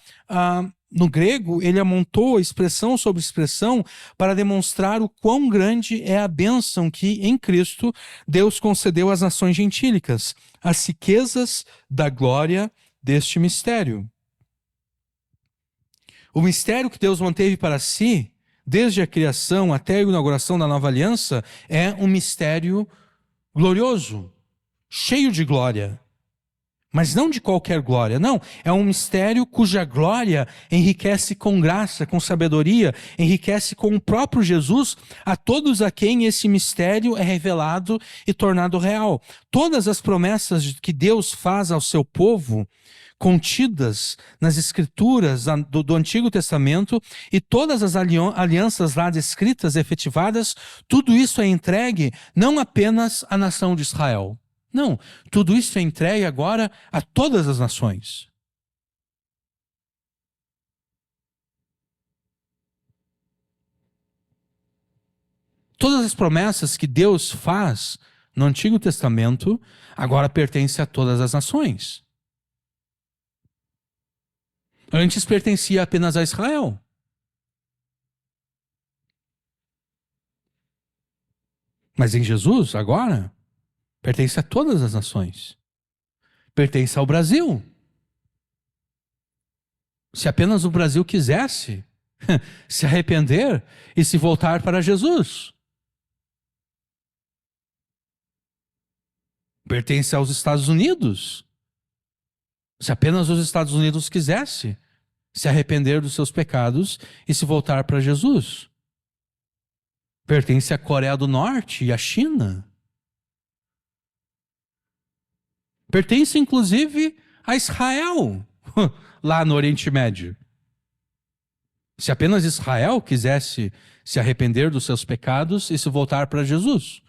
no grego, ele amontou expressão sobre expressão para demonstrar o quão grande é a bênção que, em Cristo, Deus concedeu às nações gentílicas, as riquezas da glória deste mistério. O mistério que Deus manteve para si, desde a criação até a inauguração da nova aliança, é um mistério glorioso, cheio de glória. Mas não de qualquer glória, não. É um mistério cuja glória enriquece com graça, com sabedoria, enriquece com o próprio Jesus a todos a quem esse mistério é revelado e tornado real. Todas as promessas que Deus faz ao seu povo, contidas nas escrituras do Antigo Testamento, e todas as alianças lá descritas, efetivadas, tudo isso é entregue não apenas à nação de Israel. Não, tudo isso é entregue agora a todas as nações. Todas as promessas que Deus faz no Antigo Testamento agora pertencem a todas as nações. Antes pertencia apenas a Israel. Mas em Jesus, agora, pertence a todas as nações. Pertence ao Brasil. Se apenas o Brasil quisesse se arrepender e se voltar para Jesus. Pertence aos Estados Unidos. Se apenas os Estados Unidos quisesse se arrepender dos seus pecados e se voltar para Jesus. Pertence à Coreia do Norte e à China. Pertence, inclusive, a Israel, lá no Oriente Médio. Se apenas Israel quisesse se arrepender dos seus pecados e se voltar para Jesus.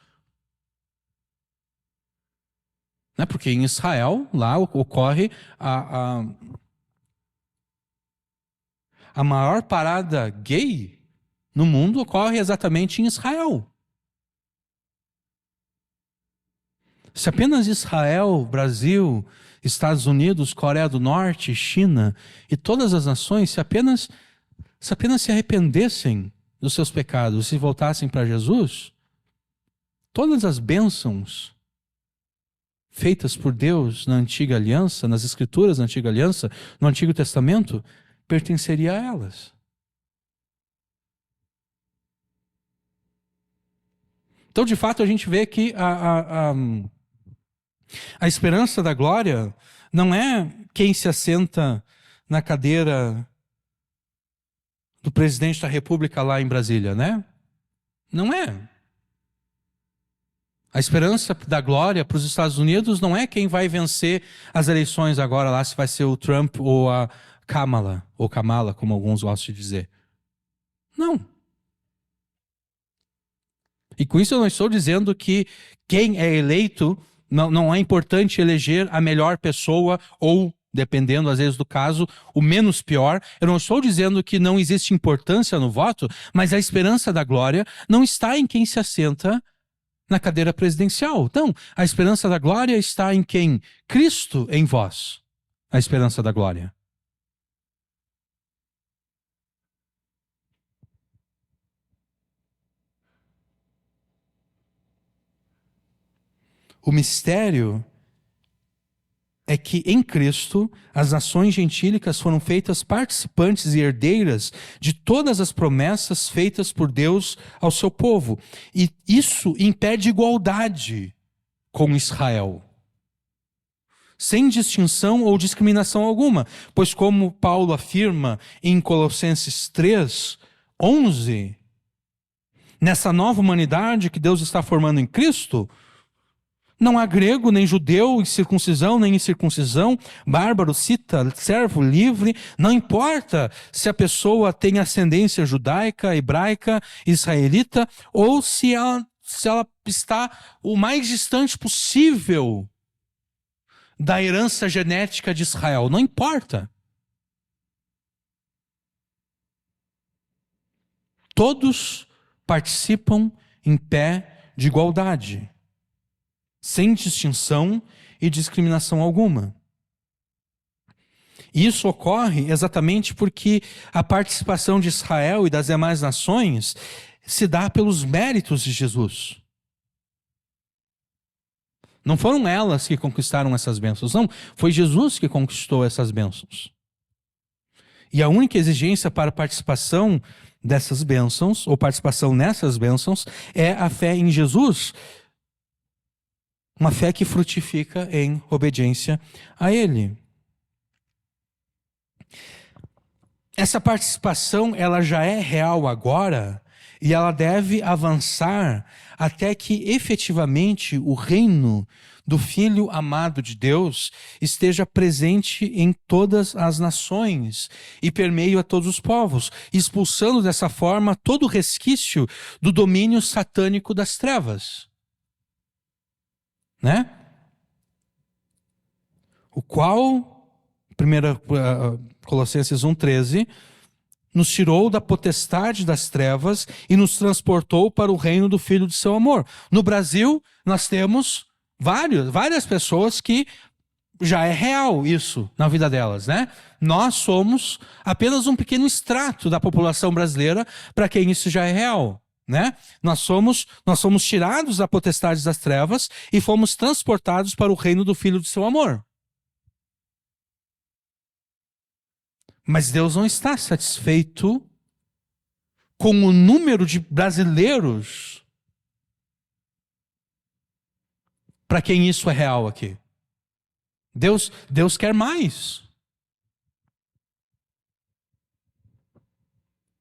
Né? Porque em Israel, lá ocorre a maior parada gay no mundo, ocorre exatamente em Israel. Se apenas Israel, Brasil, Estados Unidos, Coreia do Norte, China e todas as nações, se apenas se arrependessem dos seus pecados, se voltassem para Jesus, todas as bênçãos feitas por Deus na Antiga Aliança, nas Escrituras da Antiga Aliança, no Antigo Testamento, pertenceria a elas. Então, de fato, a gente vê que a esperança da glória não é quem se assenta na cadeira do presidente da República lá em Brasília, né? Não é. A esperança da glória para os Estados Unidos não é quem vai vencer as eleições agora lá, se vai ser o Trump ou a Kamala, ou Kamala, como alguns gostam de dizer. Não. E com isso eu não estou dizendo que quem é eleito, não é importante eleger a melhor pessoa ou, dependendo às vezes do caso, o menos pior. Eu não estou dizendo que não existe importância no voto, mas a esperança da glória não está em quem se assenta na cadeira presidencial. Então, a esperança da glória está em quem? Cristo em vós. A esperança da glória. O mistério é que em Cristo as nações gentílicas foram feitas participantes e herdeiras de todas as promessas feitas por Deus ao seu povo. E isso impede igualdade com Israel, sem distinção ou discriminação alguma. Pois como Paulo afirma em Colossenses 3:11, nessa nova humanidade que Deus está formando em Cristo, não há grego, nem judeu, circuncisão, nem incircuncisão, bárbaro, cita, servo, livre. Não importa se a pessoa tem ascendência judaica, hebraica, israelita, ou se ela está o mais distante possível da herança genética de Israel. Não importa. Todos participam em pé de igualdade, sem distinção e discriminação alguma. Isso ocorre exatamente porque a participação de Israel e das demais nações se dá pelos méritos de Jesus. Não foram elas que conquistaram essas bênçãos, não. Foi Jesus que conquistou essas bênçãos. E a única exigência para a participação dessas bênçãos, ou participação nessas bênçãos, é a fé em Jesus. Uma fé que frutifica em obediência a Ele. Essa participação, ela já é real agora e ela deve avançar até que efetivamente o reino do Filho amado de Deus esteja presente em todas as nações e permeio a todos os povos, expulsando dessa forma todo o resquício do domínio satânico das trevas. Né? O qual, Colossenses 1:13, nos tirou da potestade das trevas e nos transportou para o reino do Filho de seu amor. No Brasil, nós temos várias pessoas que já é real isso na vida delas, né? Nós somos apenas um pequeno extrato da população brasileira para quem isso já é real, né? Nós somos tirados da potestade das trevas e fomos transportados para o reino do Filho de seu amor. Mas Deus não está satisfeito com o número de brasileiros para quem isso é real aqui. Deus quer mais.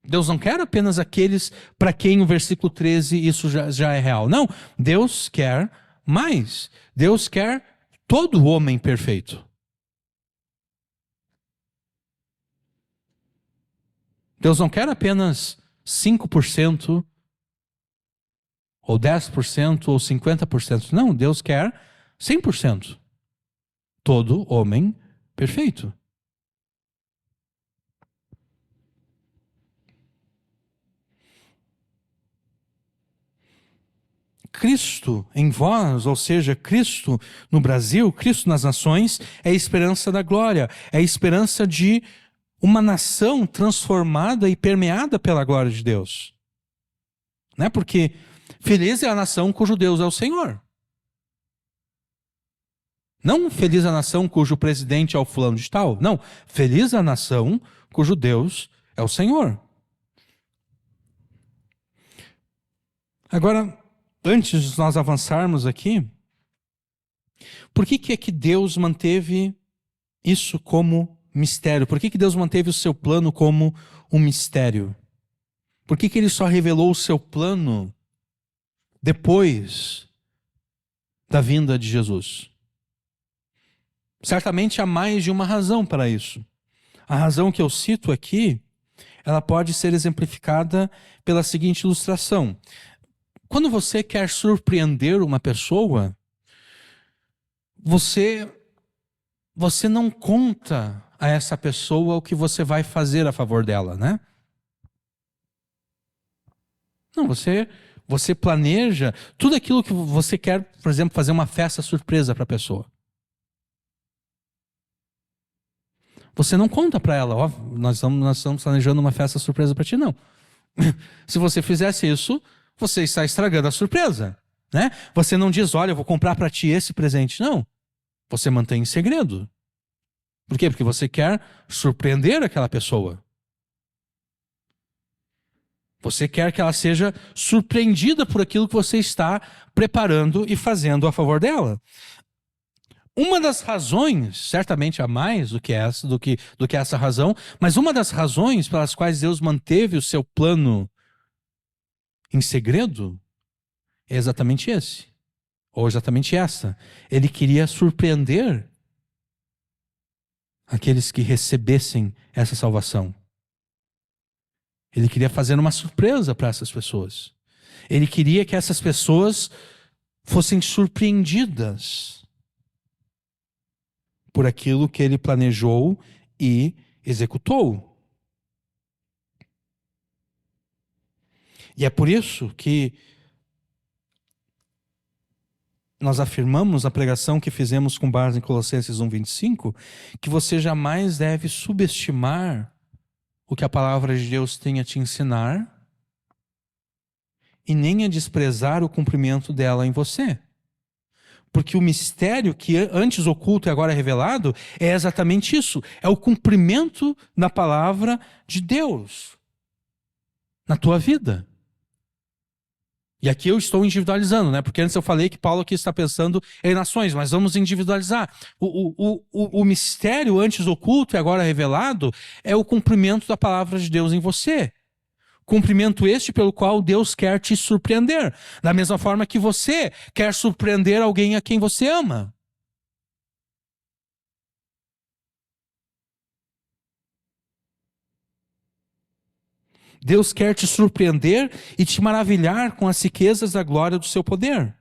Deus não quer apenas aqueles para quem o versículo 13 isso já é real. Não, Deus quer mais. Deus quer todo homem perfeito. Deus não quer apenas 5%, ou 10%, ou 50%. Não, Deus quer 100%. Todo homem perfeito. Cristo em vós, ou seja, Cristo no Brasil, Cristo nas nações, é a esperança da glória, é a esperança de uma nação transformada e permeada pela glória de Deus. Não é porque feliz é a nação cujo Deus é o Senhor. Não feliz a nação cujo presidente é o fulano de tal. Não, feliz a nação cujo Deus é o Senhor. Agora, antes de nós avançarmos aqui, por que é que Deus manteve isso como mistério? Por que Deus manteve o seu plano como um mistério? Por que Ele só revelou o seu plano depois da vinda de Jesus? Certamente há mais de uma razão para isso. A razão que eu cito aqui, ela pode ser exemplificada pela seguinte ilustração. Quando você quer surpreender uma pessoa, você não conta a essa pessoa o que você vai fazer a favor dela, né? Não, você planeja tudo aquilo que você quer, por exemplo, fazer uma festa surpresa para a pessoa. Você não conta para ela, ó, nós estamos planejando uma festa surpresa para ti, não. Se você fizesse isso, você está estragando a surpresa, né? Você não diz, olha, eu vou comprar para ti esse presente, não. Você mantém em segredo. Por quê? Porque você quer surpreender aquela pessoa. Você quer que ela seja surpreendida por aquilo que você está preparando e fazendo a favor dela. Uma das razões, certamente há mais do que essa razão, mas uma das razões pelas quais Deus manteve o seu plano em segredo é exatamente esse, ou exatamente essa. Ele queria surpreender aqueles que recebessem essa salvação. Ele queria fazer uma surpresa para essas pessoas. Ele queria que essas pessoas fossem surpreendidas por aquilo que ele planejou e executou. E é por isso que nós afirmamos na pregação que fizemos com base em Colossenses 1:25, que você jamais deve subestimar o que a palavra de Deus tem a te ensinar e nem a desprezar o cumprimento dela em você. Porque o mistério que antes oculto e agora revelado é exatamente isso. É o cumprimento da palavra de Deus na tua vida. E aqui eu estou individualizando, né? Porque antes eu falei que Paulo aqui está pensando em nações, mas vamos individualizar. O mistério antes oculto e agora revelado é o cumprimento da palavra de Deus em você. Cumprimento este pelo qual Deus quer te surpreender. Da mesma forma que você quer surpreender alguém a quem você ama. Deus quer te surpreender e te maravilhar com as riquezas da glória do seu poder.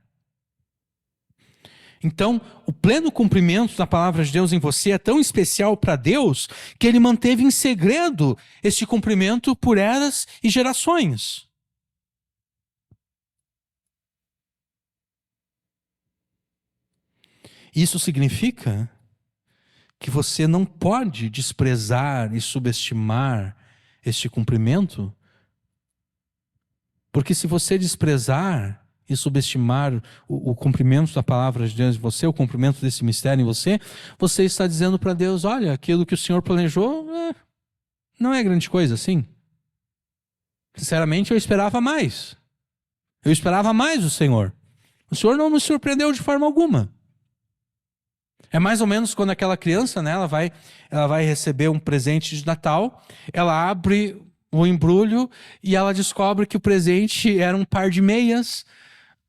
Então, o pleno cumprimento da palavra de Deus em você é tão especial para Deus que ele manteve em segredo este cumprimento por eras e gerações. Isso significa que você não pode desprezar e subestimar este cumprimento, porque se você desprezar e subestimar o cumprimento da palavra de Deus em você, o cumprimento desse mistério em você, você está dizendo para Deus, olha, aquilo que o Senhor planejou não é grande coisa assim. Sinceramente, eu esperava mais. Eu esperava mais do Senhor. O Senhor não me surpreendeu de forma alguma. É mais ou menos quando aquela criança, né, ela vai receber um presente de Natal, ela abre o embrulho e ela descobre que o presente era um par de meias,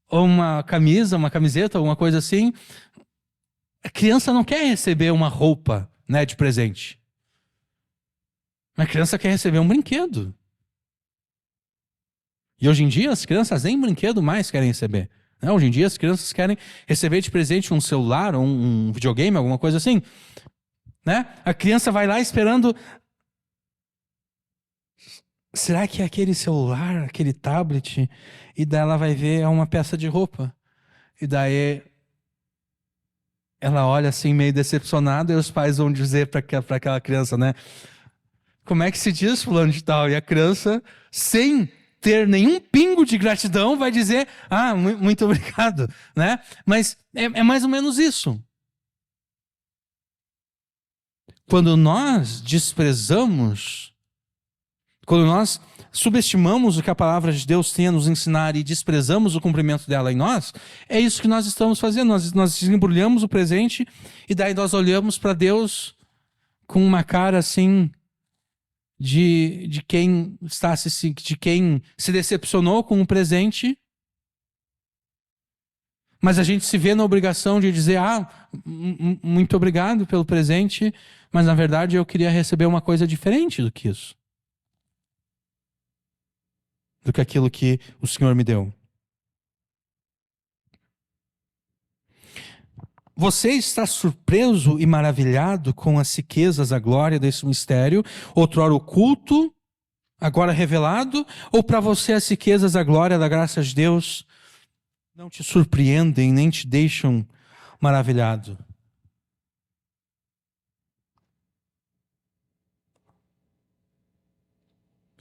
ou uma camisa, uma camiseta, alguma coisa assim. A criança não quer receber uma roupa, né, de presente. A criança quer receber um brinquedo. E hoje em dia as crianças nem brinquedo mais querem receber. Hoje em dia as crianças querem receber de presente um celular, ou um videogame, alguma coisa assim. Né? A criança vai lá esperando... Será que é aquele celular, aquele tablet? E daí ela vai ver uma peça de roupa. E daí ela olha assim meio decepcionada e os pais vão dizer para aquela criança, né? Como é que se diz fulano de tal? E a criança, sem ter nenhum pingo de gratidão, vai dizer, muito obrigado, né? Mas é mais ou menos isso. Quando nós desprezamos, quando nós subestimamos o que a palavra de Deus tem a nos ensinar e desprezamos o cumprimento dela em nós, é isso que nós estamos fazendo. Nós desembrulhamos o presente e daí nós olhamos para Deus com uma cara assim... De quem se decepcionou com o presente, mas a gente se vê na obrigação de dizer, muito obrigado pelo presente, mas na verdade eu queria receber uma coisa diferente do que isso. Do que aquilo que o Senhor me deu. Você está surpreso e maravilhado com as riquezas, a glória desse mistério, outrora oculto, agora revelado? Ou para você as riquezas, a glória da graça de Deus não te surpreendem, nem te deixam maravilhado?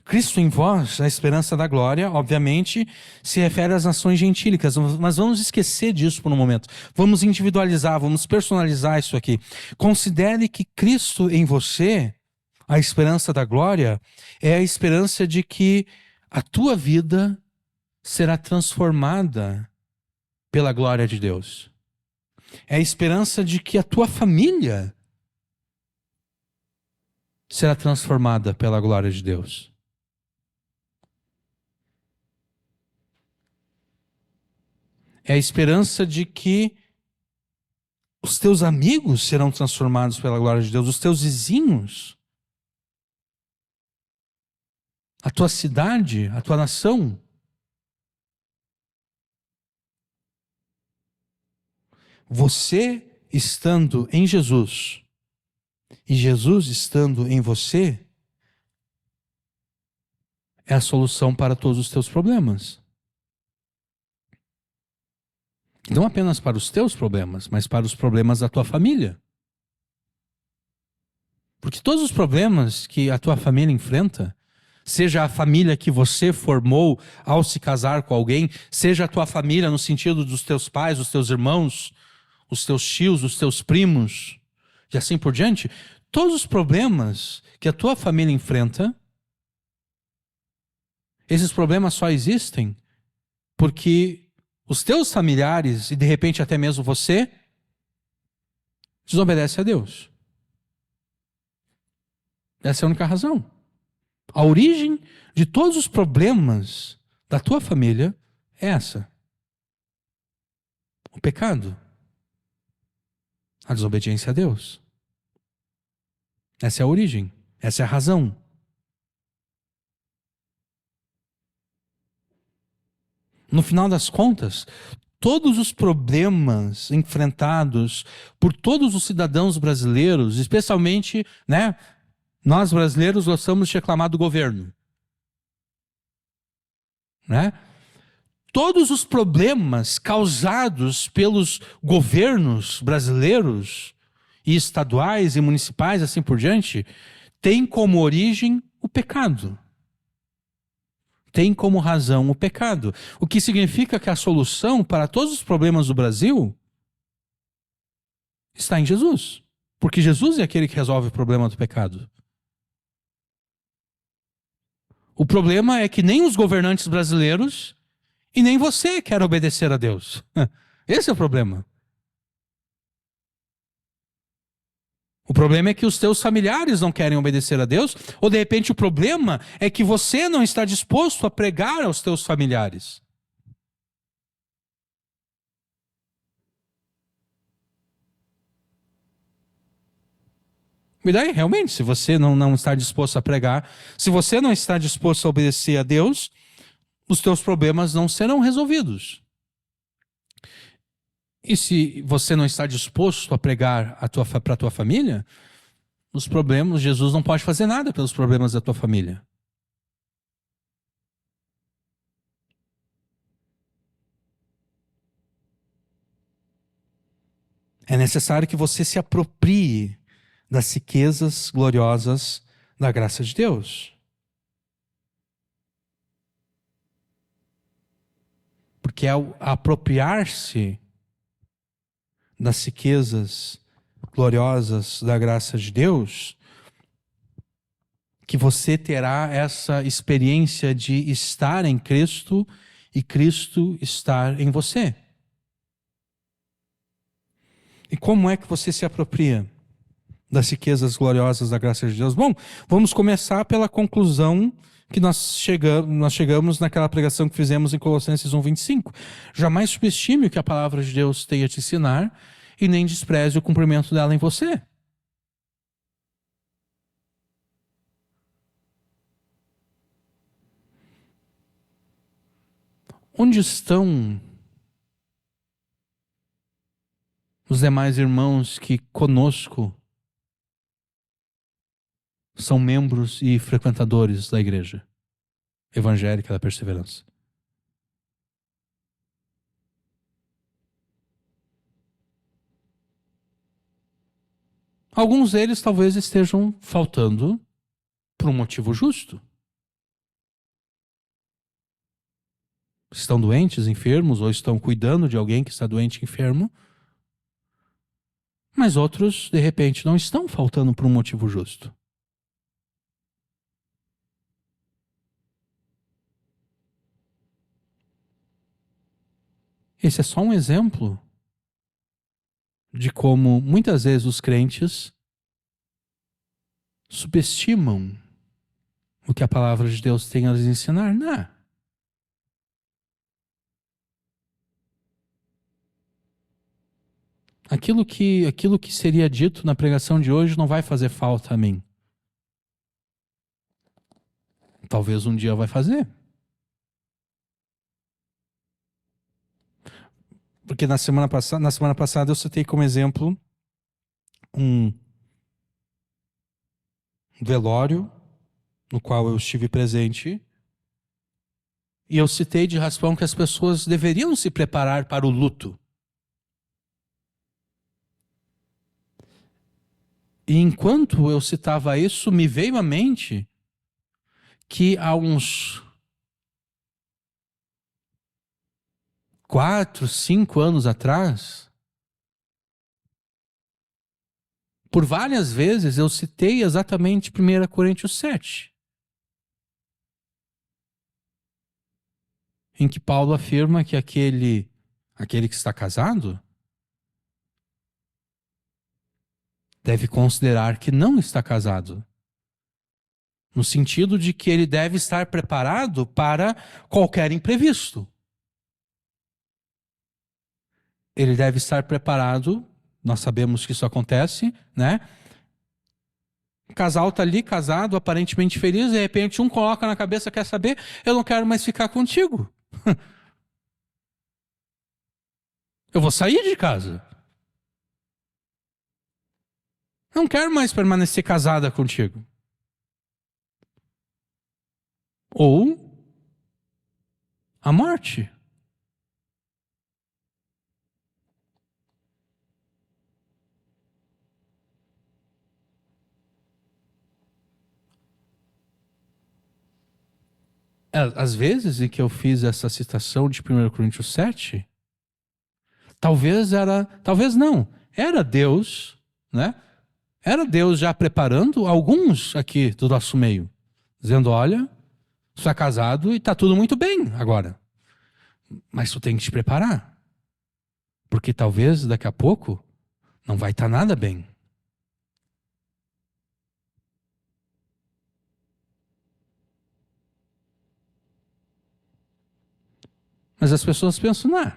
Cristo em vós, a esperança da glória, obviamente, se refere às nações gentílicas, mas vamos esquecer disso por um momento. Vamos individualizar, vamos personalizar isso aqui. Considere que Cristo em você, a esperança da glória, é a esperança de que a tua vida será transformada pela glória de Deus. É a esperança de que a tua família será transformada pela glória de Deus. É a esperança de que os teus amigos serão transformados pela glória de Deus, os teus vizinhos, a tua cidade, a tua nação. Você estando em Jesus e Jesus estando em você é a solução para todos os teus problemas. Não apenas para os teus problemas, mas para os problemas da tua família. Porque todos os problemas que a tua família enfrenta, seja a família que você formou ao se casar com alguém, seja a tua família no sentido dos teus pais, os teus irmãos, os teus tios, os teus primos, e assim por diante, todos os problemas que a tua família enfrenta, esses problemas só existem porque os teus familiares, e de repente até mesmo você, desobedece a Deus. Essa é a única razão. A origem de todos os problemas da tua família é essa. O pecado. A desobediência a Deus. Essa é a origem. Essa é a razão. No final das contas, todos os problemas enfrentados por todos os cidadãos brasileiros, especialmente, né, nós brasileiros gostamos de reclamar do governo, né? Todos os problemas causados pelos governos brasileiros e estaduais e municipais, assim por diante, têm como origem o pecado. Tem como razão o pecado. O que significa que a solução para todos os problemas do Brasil está em Jesus. Porque Jesus é aquele que resolve o problema do pecado. O problema é que nem os governantes brasileiros e nem você quer obedecer a Deus. Esse é o problema. O problema é que os teus familiares não querem obedecer a Deus, ou de repente o problema é que você não está disposto a pregar aos teus familiares. E daí, realmente, se você não está disposto a pregar, se você não está disposto a obedecer a Deus, os teus problemas não serão resolvidos. E se você não está disposto a pregar para a tua família, os problemas, Jesus não pode fazer nada pelos problemas da tua família. É necessário que você se aproprie das riquezas gloriosas da graça de Deus. Porque ao apropriar-se das riquezas gloriosas da graça de Deus, que você terá essa experiência de estar em Cristo e Cristo estar em você. E como é que você se apropria das riquezas gloriosas da graça de Deus? Bom, vamos começar pela conclusão que nós chegamos naquela pregação que fizemos em Colossenses 1:25. Jamais subestime o que a palavra de Deus tem a te ensinar e nem despreze o cumprimento dela em você. Onde estão os demais irmãos que conosco são membros e frequentadores da igreja evangélica da Perseverança? Alguns deles talvez estejam faltando por um motivo justo. Estão doentes, enfermos, ou estão cuidando de alguém que está doente e enfermo. Mas outros, de repente, não estão faltando por um motivo justo. Esse é só um exemplo de como muitas vezes os crentes subestimam o que a palavra de Deus tem a lhes ensinar. Não. Aquilo que seria dito na pregação de hoje não vai fazer falta a mim. Talvez um dia vai fazer. Porque na semana passada eu citei como exemplo um velório no qual eu estive presente, e eu citei de raspão que as pessoas deveriam se preparar para o luto. E enquanto eu citava isso, me veio à mente que há uns 4, 5 anos atrás, por várias vezes eu citei exatamente 1 Coríntios 7, em que Paulo afirma que aquele que está casado deve considerar que não está casado. No sentido de que ele deve estar preparado para qualquer imprevisto. Ele deve estar preparado, nós sabemos que isso acontece, né? O casal está ali, casado, aparentemente feliz, de repente um coloca na cabeça, quer saber, eu não quero mais ficar contigo. Eu vou sair de casa. Não quero mais permanecer casada contigo. Ou a morte. Às vezes em que eu fiz essa citação de 1 Coríntios 7, talvez não, era Deus, né? Era Deus já preparando alguns aqui do nosso meio, dizendo, olha, tu está casado e está tudo muito bem agora, mas tu tem que te preparar, porque talvez daqui a pouco não vai estar nada bem. Mas as pessoas pensam, não,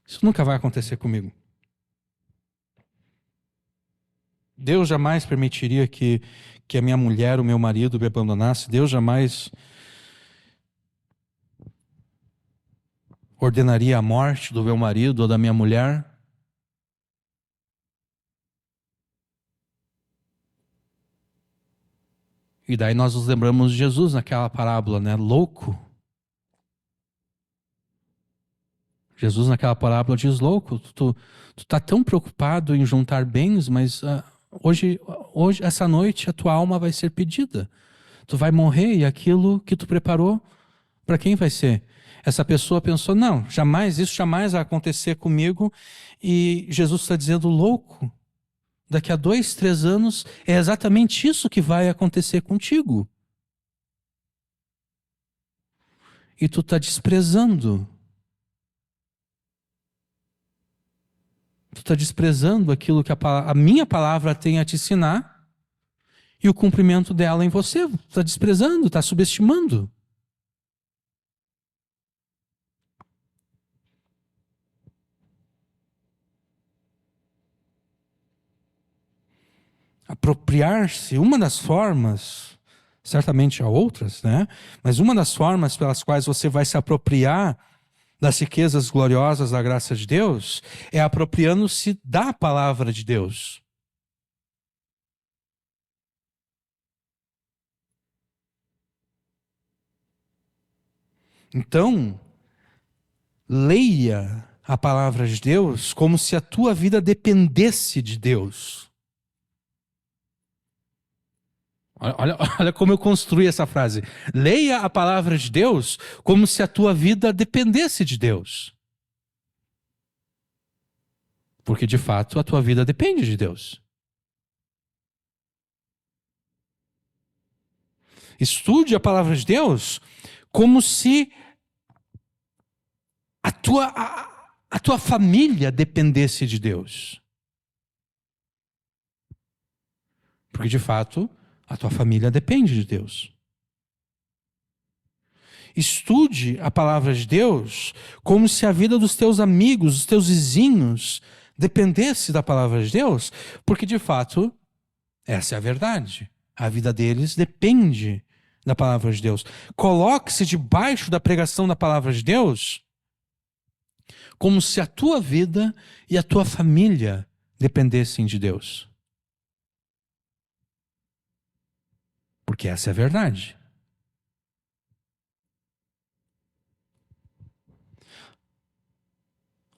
isso nunca vai acontecer comigo. Deus jamais permitiria que a minha mulher, o meu marido me abandonasse. Deus jamais ordenaria a morte do meu marido ou da minha mulher. E daí nós nos lembramos de Jesus naquela parábola, né? Louco. Jesus naquela parábola diz, louco, tu tá tão preocupado em juntar bens, mas hoje, essa noite, a tua alma vai ser pedida. Tu vai morrer e aquilo que tu preparou, para quem vai ser? Essa pessoa pensou, não, isso jamais vai acontecer comigo. E Jesus está dizendo, louco, daqui a 2, 3 anos é exatamente isso que vai acontecer contigo. E tu está desprezando. Tu está desprezando aquilo que a minha palavra tem a te ensinar e o cumprimento dela em você. Tu está desprezando, está subestimando. Apropriar-se, uma das formas, certamente há outras, né? Mas uma das formas pelas quais você vai se apropriar das riquezas gloriosas da graça de Deus é apropriando-se da palavra de Deus. Então, leia a palavra de Deus como se a tua vida dependesse de Deus. Olha como eu construí essa frase. Leia a palavra de Deus como se a tua vida dependesse de Deus. Porque, de fato, a tua vida depende de Deus. Estude a palavra de Deus como se a tua família dependesse de Deus. Porque, de fato, a tua família depende de Deus. Estude a palavra de Deus como se a vida dos teus amigos, dos teus vizinhos, dependesse da palavra de Deus, porque de fato, essa é a verdade. A vida deles depende da palavra de Deus. Coloque-se debaixo da pregação da palavra de Deus como se a tua vida e a tua família dependessem de Deus. Porque essa é a verdade.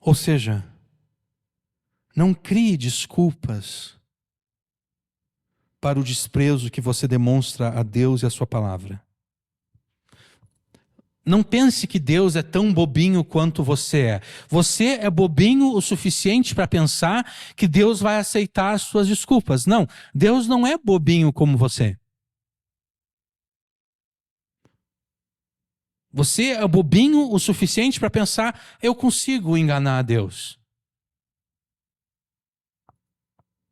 Ou seja, não crie desculpas para o desprezo que você demonstra a Deus e a sua palavra. Não pense que Deus é tão bobinho quanto você é. Você é bobinho o suficiente para pensar que Deus vai aceitar as suas desculpas. Não, Deus não é bobinho como você. Você é bobinho o suficiente para pensar, eu consigo enganar a Deus.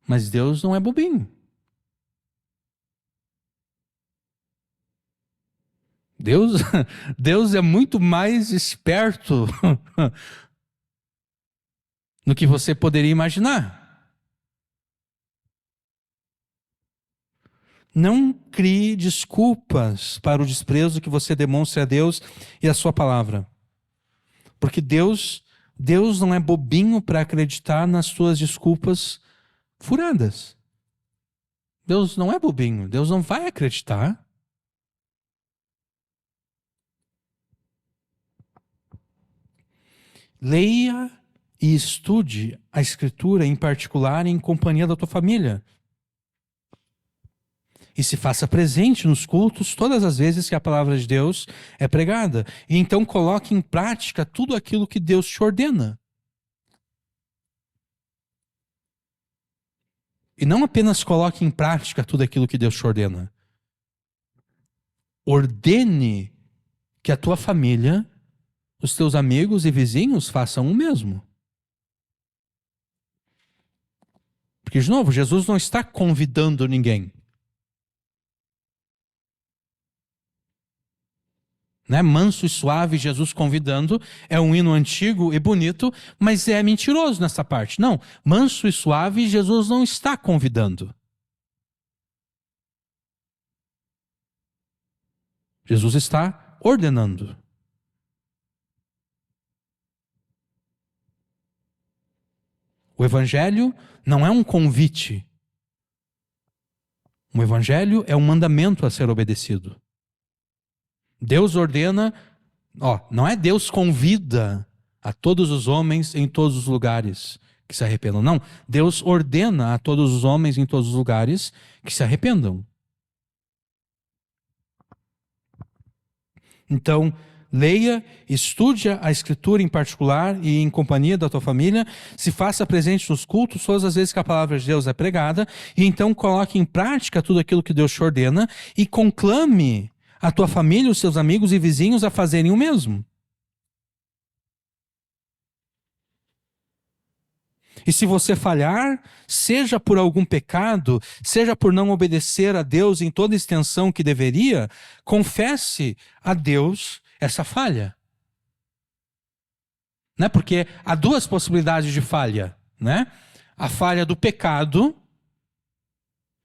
Mas Deus não é bobinho. Deus é muito mais esperto do que você poderia imaginar. Não crie desculpas para o desprezo que você demonstra a Deus e a sua palavra. Porque Deus Deus não é bobinho para acreditar nas tuas desculpas furadas. Deus não é bobinho, Deus não vai acreditar. Leia e estude a Escritura, em particular em companhia da tua família. E se faça presente nos cultos todas as vezes que a palavra de Deus é pregada. E então coloque em prática tudo aquilo que Deus te ordena. E não apenas coloque em prática tudo aquilo que Deus te ordena. Ordene que a tua família, os teus amigos e vizinhos façam o mesmo. Porque, de novo, Jesus não está convidando ninguém. Né? Manso e suave, Jesus convidando, é um hino antigo e bonito, mas é mentiroso nessa parte. Não, manso e suave, Jesus não está convidando. Jesus está ordenando. O evangelho não é um convite. O evangelho é um mandamento a ser obedecido. Deus ordena, não é Deus convida a todos os homens em todos os lugares que se arrependam. Não, Deus ordena a todos os homens em todos os lugares que se arrependam. Então, leia, estude a Escritura em particular e em companhia da tua família, se faça presente nos cultos todas as vezes que a palavra de Deus é pregada, e então coloque em prática tudo aquilo que Deus te ordena e conclame a tua família, os seus amigos e vizinhos a fazerem o mesmo. E se você falhar, seja por algum pecado, seja por não obedecer a Deus em toda a extensão que deveria, confesse a Deus essa falha. Né? Porque há duas possibilidades de falha. Né? A falha do pecado,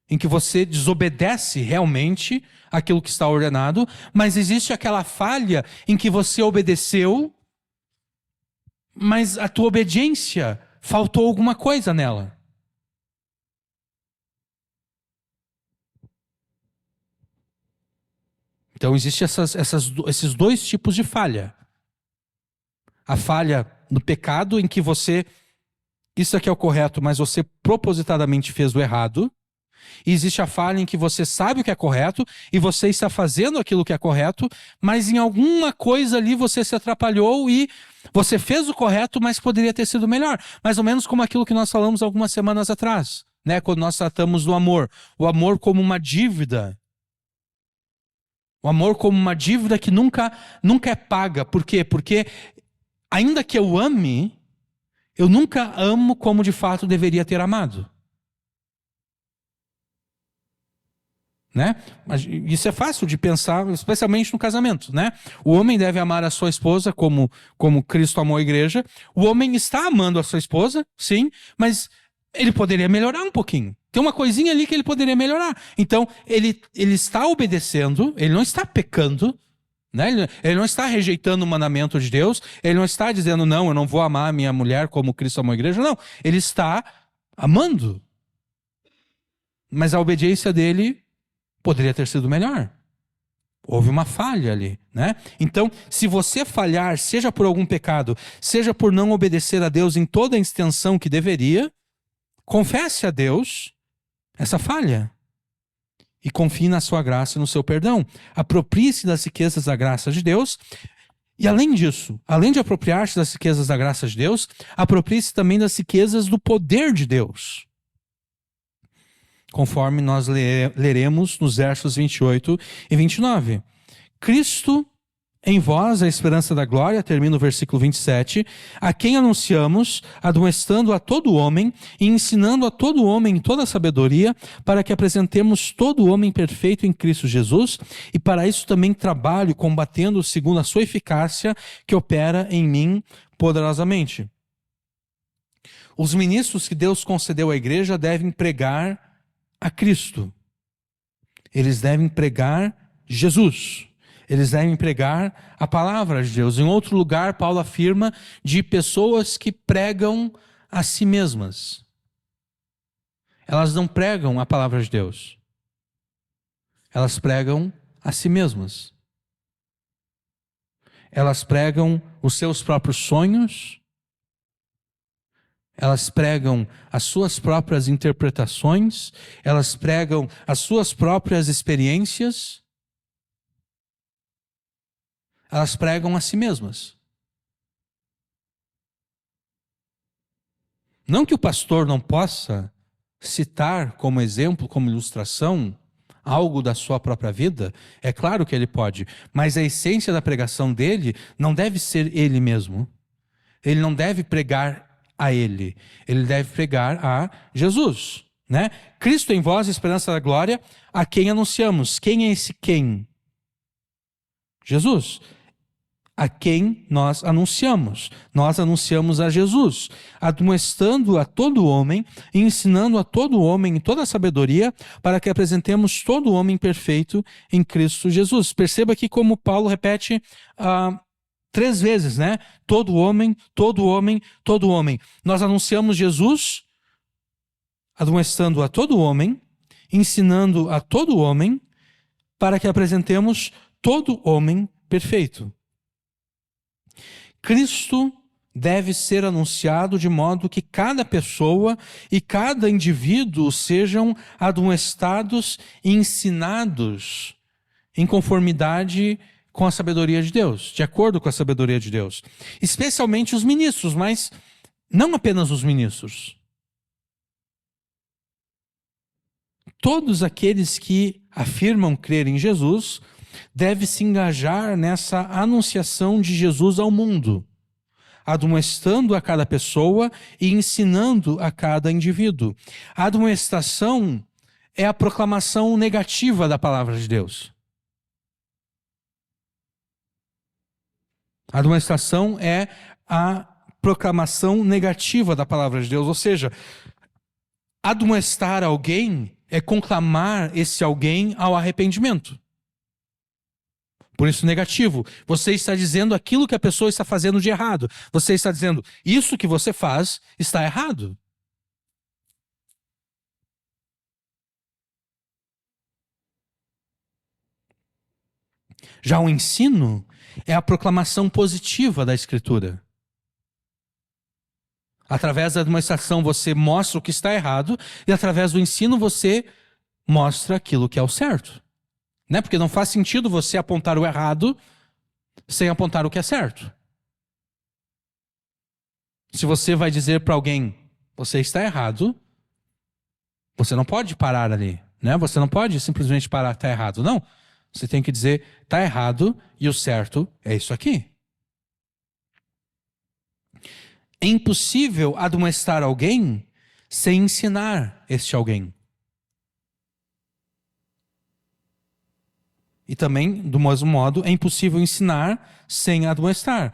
em que você desobedece realmente aquilo que está ordenado, mas existe aquela falha em que você obedeceu, mas a tua obediência faltou alguma coisa nela. Então existem esses dois tipos de falha. A falha no pecado, em que você, isso aqui é o correto, mas você propositadamente fez o errado. E existe a falha em que você sabe o que é correto e você está fazendo aquilo que é correto, mas em alguma coisa ali você se atrapalhou e você fez o correto, mas poderia ter sido melhor. Mais ou menos como aquilo que nós falamos algumas semanas atrás, né? Quando nós tratamos do amor. O amor como uma dívida. O amor como uma dívida que nunca é paga. Por quê? Porque ainda que eu ame, eu nunca amo como de fato deveria ter amado. Né? Isso é fácil de pensar, especialmente no casamento, né? O homem deve amar a sua esposa como Cristo amou a igreja. O homem está amando a sua esposa, sim, mas ele poderia melhorar um pouquinho. Tem uma coisinha ali que ele poderia melhorar. Então, ele está obedecendo, ele não está pecando, né? Ele não está rejeitando o mandamento de Deus, ele não está dizendo, não, eu não vou amar a minha mulher como Cristo amou a igreja. Não, ele está amando. Mas a obediência dele poderia ter sido melhor. Houve uma falha ali, né? Então, se você falhar, seja por algum pecado, seja por não obedecer a Deus em toda a extensão que deveria, confesse a Deus essa falha. E confie na sua graça e no seu perdão. Aproprie-se das riquezas da graça de Deus. E além disso, além de apropriar-se das riquezas da graça de Deus, aproprie-se também das riquezas do poder de Deus. Conforme nós leremos nos versos 28 e 29. Cristo em vós, a esperança da glória, termina o versículo 27, a quem anunciamos, admoestando a todo homem e ensinando a todo homem em toda a sabedoria, para que apresentemos todo homem perfeito em Cristo Jesus, e para isso também trabalho combatendo segundo a sua eficácia, que opera em mim poderosamente. Os ministros que Deus concedeu à igreja devem pregar a Cristo. Eles devem pregar Jesus. Eles devem pregar a palavra de Deus. Em outro lugar, Paulo afirma de pessoas que pregam a si mesmas. Elas não pregam a palavra de Deus. Elas pregam a si mesmas. Elas pregam os seus próprios sonhos. Elas pregam as suas próprias interpretações. Elas pregam as suas próprias experiências. Elas pregam a si mesmas. Não que o pastor não possa citar como exemplo, como ilustração, algo da sua própria vida, é claro que ele pode, mas a essência da pregação dele não deve ser ele mesmo. Ele não deve pregar a ele deve pregar a Jesus, né? Cristo em vós, esperança da glória, a quem anunciamos. Quem é esse quem? Jesus. A quem nós anunciamos. Nós anunciamos a Jesus, admoestando a todo homem e ensinando a todo homem em toda a sabedoria, para que apresentemos todo homem perfeito em Cristo Jesus. Perceba aqui como Paulo repete 3 vezes, né? Todo homem, todo homem, todo homem. Nós anunciamos Jesus, admoestando a todo homem, ensinando a todo homem, para que apresentemos todo homem perfeito. Cristo deve ser anunciado de modo que cada pessoa e cada indivíduo sejam admoestados e ensinados em conformidade com a sabedoria de Deus, de acordo com a sabedoria de Deus. Especialmente os ministros, mas não apenas os ministros. Todos aqueles que afirmam crer em Jesus deve se engajar nessa anunciação de Jesus ao mundo, admoestando a cada pessoa e ensinando a cada indivíduo. A admoestação é a proclamação negativa da palavra de Deus. A admoestação é a proclamação negativa da palavra de Deus, ou seja, admoestar alguém é conclamar esse alguém ao arrependimento. Por isso, negativo. Você está dizendo aquilo que a pessoa está fazendo de errado. Você está dizendo, isso que você faz está errado. Já o ensino é a proclamação positiva da Escritura. Através da demonstração você mostra o que está errado e através do ensino você mostra aquilo que é o certo. Né? Porque não faz sentido você apontar o errado sem apontar o que é certo. Se você vai dizer para alguém, você está errado, você não pode parar ali, né? Você não pode simplesmente parar, está errado. Não, você tem que dizer, está errado e o certo é isso aqui. É impossível admoestar alguém sem ensinar este alguém. E também, do mesmo modo, é impossível ensinar sem admoestar.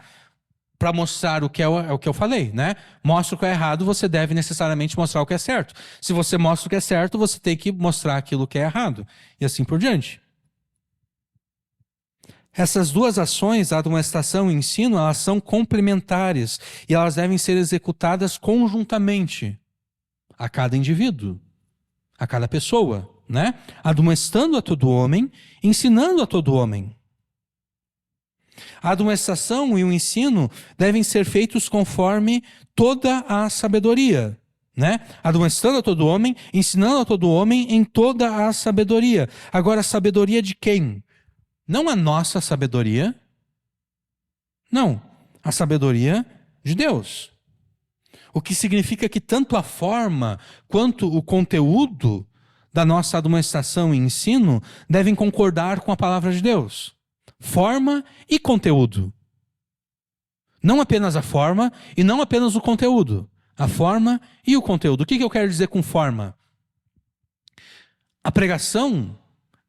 Para mostrar o que é o que eu falei, né? Mostra o que é errado, você deve necessariamente mostrar o que é certo. Se você mostra o que é certo, você tem que mostrar aquilo que é errado. E assim por diante. Essas duas ações, a admoestação e o ensino, elas são complementares. E elas devem ser executadas conjuntamente a cada indivíduo, a cada pessoa, né? Admoestando a todo homem, ensinando a todo homem. A admoestação e o ensino devem ser feitos conforme toda a sabedoria, né? Admoestando a todo homem, ensinando a todo homem em toda a sabedoria. Agora, a sabedoria de quem? Não a nossa sabedoria, não, a sabedoria de Deus. O que significa que tanto a forma quanto o conteúdo da nossa admoestação e ensino devem concordar com a palavra de Deus. Forma e conteúdo. Não apenas a forma e não apenas o conteúdo. A forma e o conteúdo. O que eu quero dizer com forma? A pregação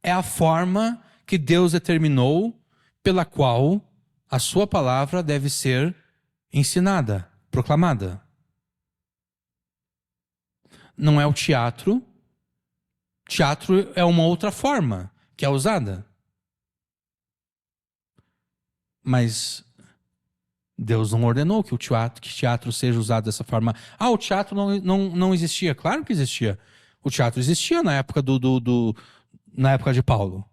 é a forma que Deus determinou pela qual a sua palavra deve ser ensinada, proclamada. Não é o teatro. Teatro é uma outra forma que é usada. Mas Deus não ordenou que teatro seja usado dessa forma. Ah, o teatro não existia. Claro que existia. O teatro existia na época na época de Paulo.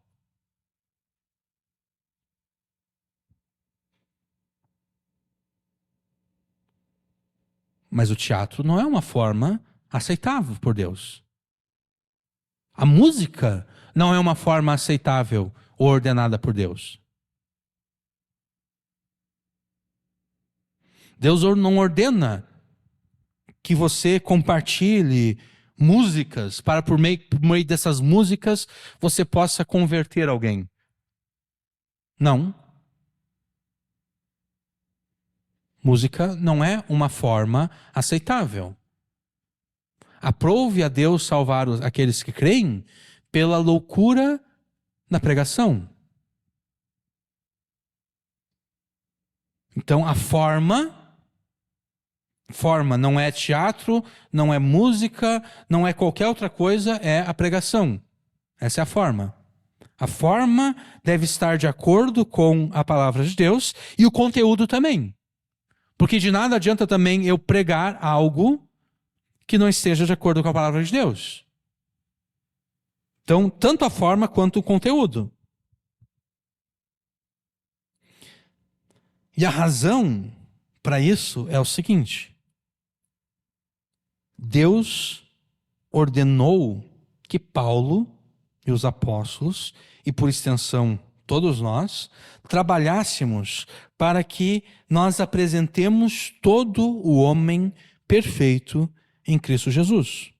Mas o teatro não é uma forma aceitável por Deus. A música não é uma forma aceitável ou ordenada por Deus. Deus não ordena que você compartilhe músicas para por meio dessas músicas você possa converter alguém. Não. Música não é uma forma aceitável. Aprove a Deus salvar aqueles que creem pela loucura na pregação. Então a forma não é teatro, não é música, não é qualquer outra coisa, é a pregação. Essa é a forma. A forma deve estar de acordo com a palavra de Deus e o conteúdo também. Porque de nada adianta também eu pregar algo que não esteja de acordo com a palavra de Deus. Então, tanto a forma quanto o conteúdo. E a razão para isso é o seguinte: Deus ordenou que Paulo e os apóstolos, e por extensão todos nós, trabalhássemos para que nós apresentemos todo o homem perfeito em Cristo Jesus.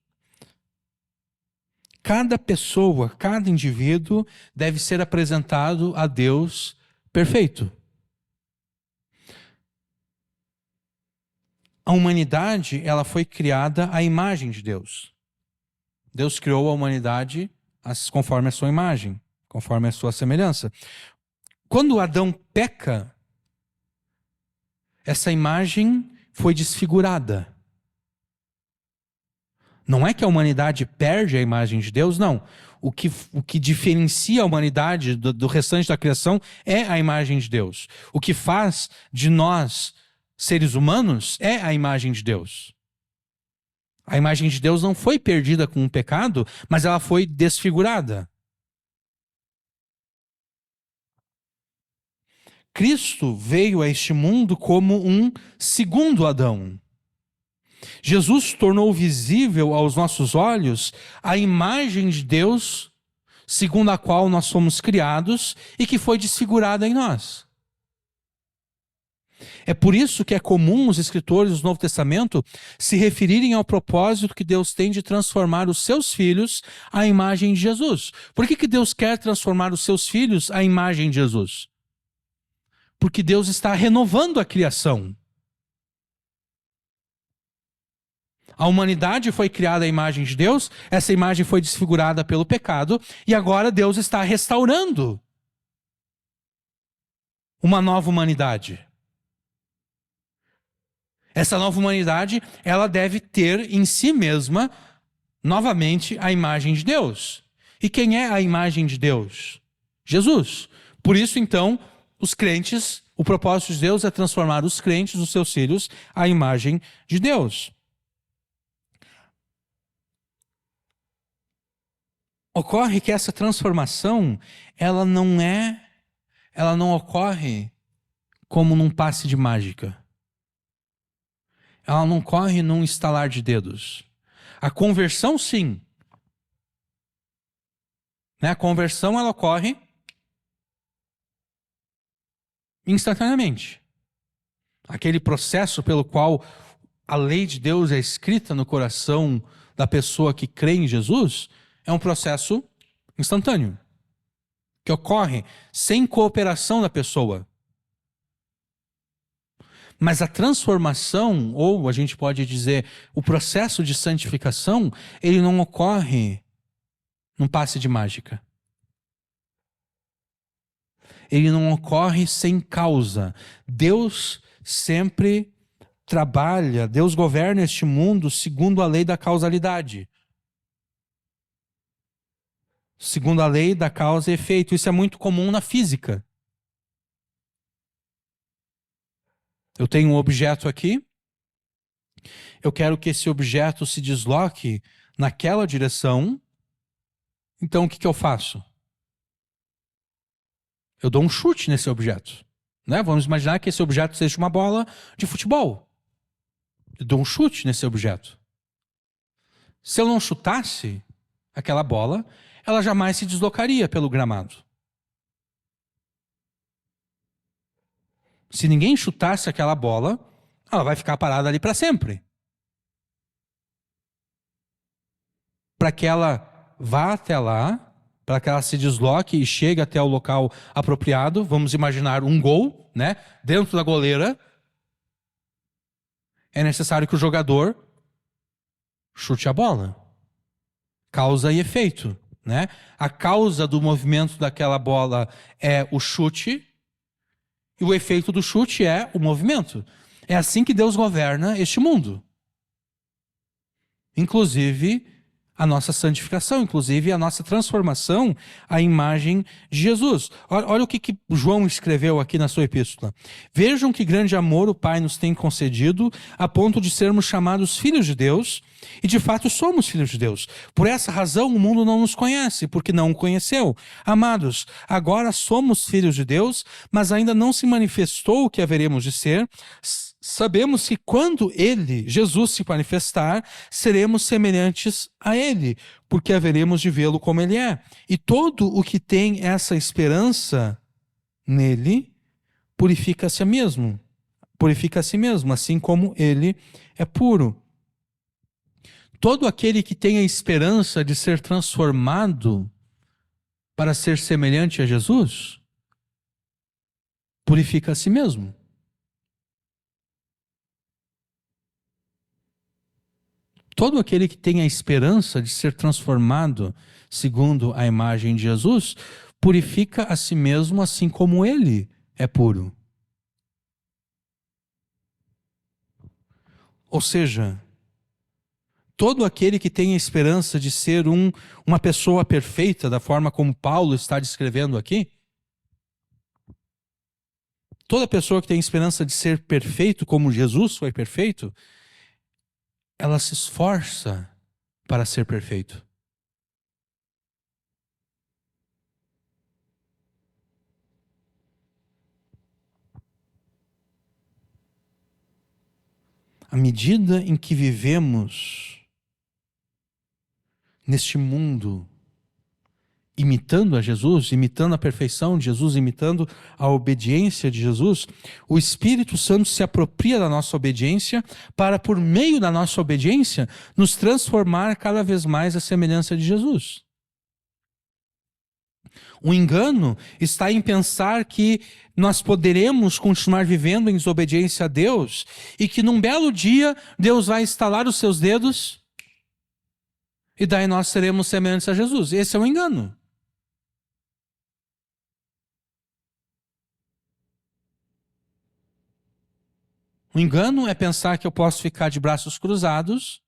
Cada pessoa, cada indivíduo deve ser apresentado a Deus perfeito. A humanidade, ela foi criada à imagem de Deus. Deus criou a humanidade conforme a sua imagem, conforme a sua semelhança. Quando Adão peca, essa imagem foi desfigurada. Não é que a humanidade perde a imagem de Deus, não. O que diferencia a humanidade do restante da criação é a imagem de Deus. O que faz de nós seres humanos é a imagem de Deus. A imagem de Deus não foi perdida com o pecado, mas ela foi desfigurada. Cristo veio a este mundo como um segundo Adão. Jesus tornou visível aos nossos olhos a imagem de Deus, segundo a qual nós fomos criados e que foi desfigurada em nós. É por isso que é comum os escritores do Novo Testamento se referirem ao propósito que Deus tem de transformar os seus filhos à imagem de Jesus. Por que Deus quer transformar os seus filhos à imagem de Jesus? Porque Deus está renovando a criação. A humanidade foi criada à imagem de Deus, essa imagem foi desfigurada pelo pecado, e agora Deus está restaurando uma nova humanidade. Essa nova humanidade, ela deve ter em si mesma, novamente, a imagem de Deus. E quem é a imagem de Deus? Jesus. Por isso, então, os crentes, o propósito de Deus é transformar os crentes, os seus filhos, à imagem de Deus. Ocorre que essa transformação, ela não ocorre como num passe de mágica. Ela não ocorre num estalar de dedos. A conversão, sim. A conversão, ela ocorre instantaneamente. Aquele processo pelo qual a lei de Deus é escrita no coração da pessoa que crê em Jesus é um processo instantâneo, que ocorre sem cooperação da pessoa. Mas a transformação, ou a gente pode dizer, o processo de santificação, ele não ocorre num passe de mágica. Ele não ocorre sem causa. Deus sempre trabalha, Deus governa este mundo segundo a lei da causalidade. Segundo a lei da causa e efeito. Isso é muito comum na física. Eu tenho um objeto aqui, eu quero que esse objeto se desloque naquela direção, então o que eu faço? Eu dou um chute nesse objeto, né? Vamos imaginar que esse objeto seja uma bola de futebol. Eu dou um chute nesse objeto. Se eu não chutasse aquela bola, ela jamais se deslocaria pelo gramado. Se ninguém chutasse aquela bola, ela vai ficar parada ali para sempre. Para que ela vá até lá, para que ela se desloque e chegue até o local apropriado, vamos imaginar um gol, né? Dentro da goleira, é necessário que o jogador chute a bola. Causa e efeito, né? A causa do movimento daquela bola é o chute, e o efeito do chute é o movimento. É assim que Deus governa este mundo. Inclusive a nossa santificação, inclusive a nossa transformação à imagem de Jesus. Olha o que João escreveu aqui na sua epístola. Vejam que grande amor o Pai nos tem concedido a ponto de sermos chamados filhos de Deus, e de fato somos filhos de Deus. Por essa razão o mundo não nos conhece, porque não o conheceu. Amados, agora somos filhos de Deus, mas ainda não se manifestou o que haveremos de ser. Sabemos que quando Ele, Jesus, se manifestar, seremos semelhantes a Ele, porque haveremos de vê-lo como Ele é. E todo o que tem essa esperança nele, purifica a si mesmo. Purifica a si mesmo, assim como Ele é puro. Todo aquele que tem a esperança de ser transformado para ser semelhante a Jesus, purifica a si mesmo. Todo aquele que tem a esperança de ser transformado segundo a imagem de Jesus, purifica a si mesmo assim como ele é puro. Ou seja, todo aquele que tem a esperança de ser uma pessoa perfeita, da forma como Paulo está descrevendo aqui, toda pessoa que tem a esperança de ser perfeito como Jesus foi perfeito, ela se esforça para ser perfeito. À medida em que vivemos neste mundo, imitando a Jesus, imitando a perfeição de Jesus, imitando a obediência de Jesus, o Espírito Santo se apropria da nossa obediência para, por meio da nossa obediência, nos transformar cada vez mais à semelhança de Jesus. O engano está em pensar que nós poderemos continuar vivendo em desobediência a Deus e que num belo dia Deus vai estalar os seus dedos e daí nós seremos semelhantes a Jesus. Esse é um engano. O engano é pensar que eu posso ficar de braços cruzados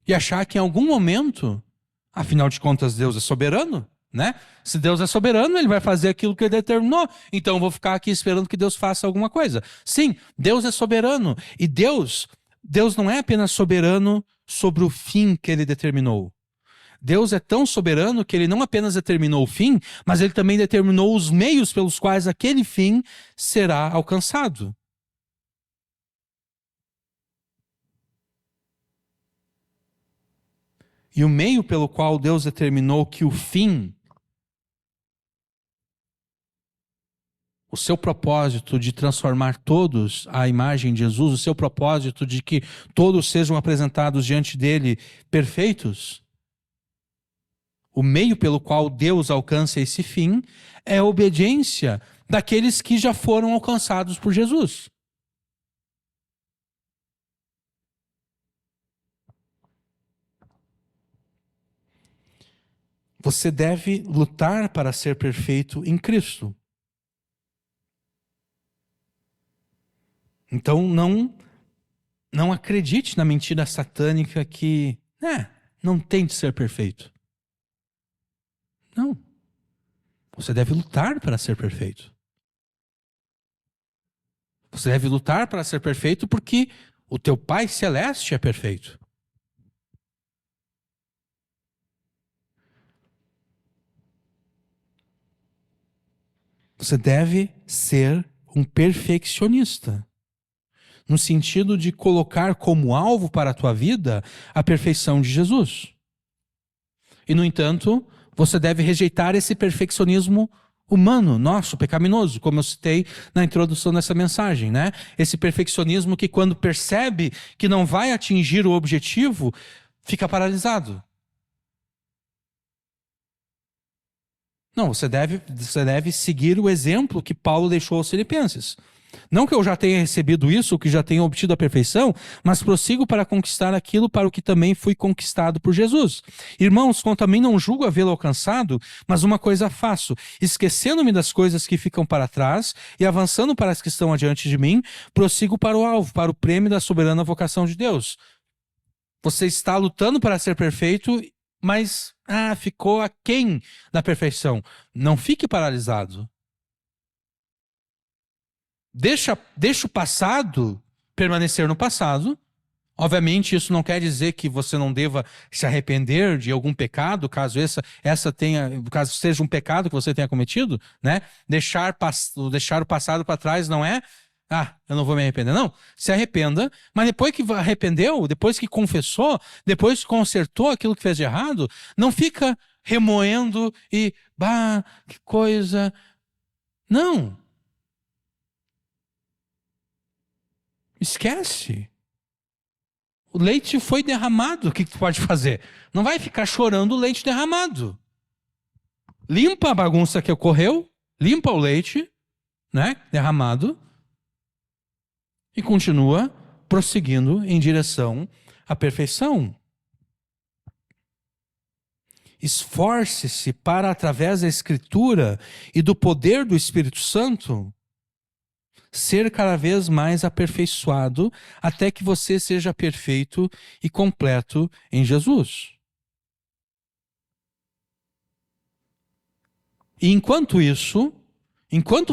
e achar que em algum momento, afinal de contas, Deus é soberano, né? Se Deus é soberano, ele vai fazer aquilo que ele determinou. Então eu vou ficar aqui esperando que Deus faça alguma coisa. Sim, Deus é soberano. E Deus não é apenas soberano sobre o fim que ele determinou. Deus é tão soberano que ele não apenas determinou o fim, mas ele também determinou os meios pelos quais aquele fim será alcançado. E o meio pelo qual Deus determinou que o fim, o seu propósito de transformar todos à imagem de Jesus, o seu propósito de que todos sejam apresentados diante dele perfeitos, o meio pelo qual Deus alcança esse fim é a obediência daqueles que já foram alcançados por Jesus. Você deve lutar para ser perfeito em Cristo. Então não acredite na mentira satânica que não tem de ser perfeito. Não. Você deve lutar para ser perfeito. Você deve lutar para ser perfeito porque o teu Pai Celeste é perfeito. Você deve ser um perfeccionista, no sentido de colocar como alvo para a tua vida a perfeição de Jesus. E, no entanto, você deve rejeitar esse perfeccionismo humano, nosso, pecaminoso, como eu citei na introdução dessa mensagem, né? Esse perfeccionismo que, quando percebe que não vai atingir o objetivo, fica paralisado. Não, você deve seguir o exemplo que Paulo deixou aos Filipenses. Não que eu já tenha recebido isso, que já tenha obtido a perfeição, mas prossigo para conquistar aquilo para o que também fui conquistado por Jesus. Irmãos, quanto a mim não julgo havê-lo alcançado, mas uma coisa faço, esquecendo-me das coisas que ficam para trás e avançando para as que estão adiante de mim, prossigo para o alvo, para o prêmio da soberana vocação de Deus. Você está lutando para ser perfeito, mas ficou aquém da perfeição. Não fique paralisado. Deixa o passado permanecer no passado. Obviamente, isso não quer dizer que você não deva se arrepender de algum pecado, caso caso seja um pecado que você tenha cometido, né? Deixar o passado para trás não é, eu não vou me arrepender. Não, se arrependa, mas depois que arrependeu, depois que confessou, depois que consertou aquilo que fez de errado, não fica remoendo e, que coisa. Não. Esquece. O leite foi derramado, o que tu pode fazer? Não vai ficar chorando o leite derramado. Limpa a bagunça que ocorreu, limpa o leite, né, derramado, e continua prosseguindo em direção à perfeição. Esforce-se para, através da Escritura e do poder do Espírito Santo, ser cada vez mais aperfeiçoado até que você seja perfeito e completo em Jesus. E enquanto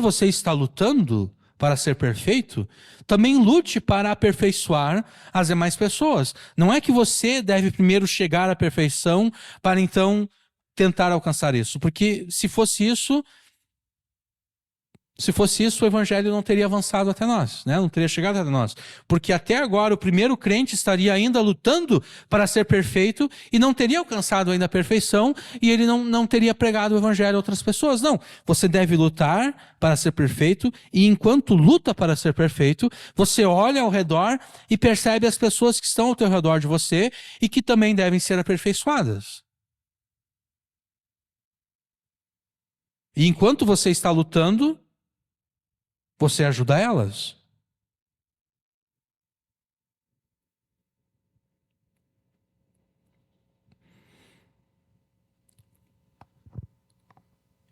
você está lutando para ser perfeito, também lute para aperfeiçoar as demais pessoas. Não é que você deve primeiro chegar à perfeição para então tentar alcançar isso, porque se fosse isso, o evangelho não teria avançado até nós, né? Não teria chegado até nós. Porque até agora o primeiro crente estaria ainda lutando para ser perfeito e não teria alcançado ainda a perfeição e ele não teria pregado o evangelho a outras pessoas. Não, você deve lutar para ser perfeito e enquanto luta para ser perfeito, você olha ao redor e percebe as pessoas que estão ao teu redor de você e que também devem ser aperfeiçoadas. E enquanto você está lutando, você ajuda elas.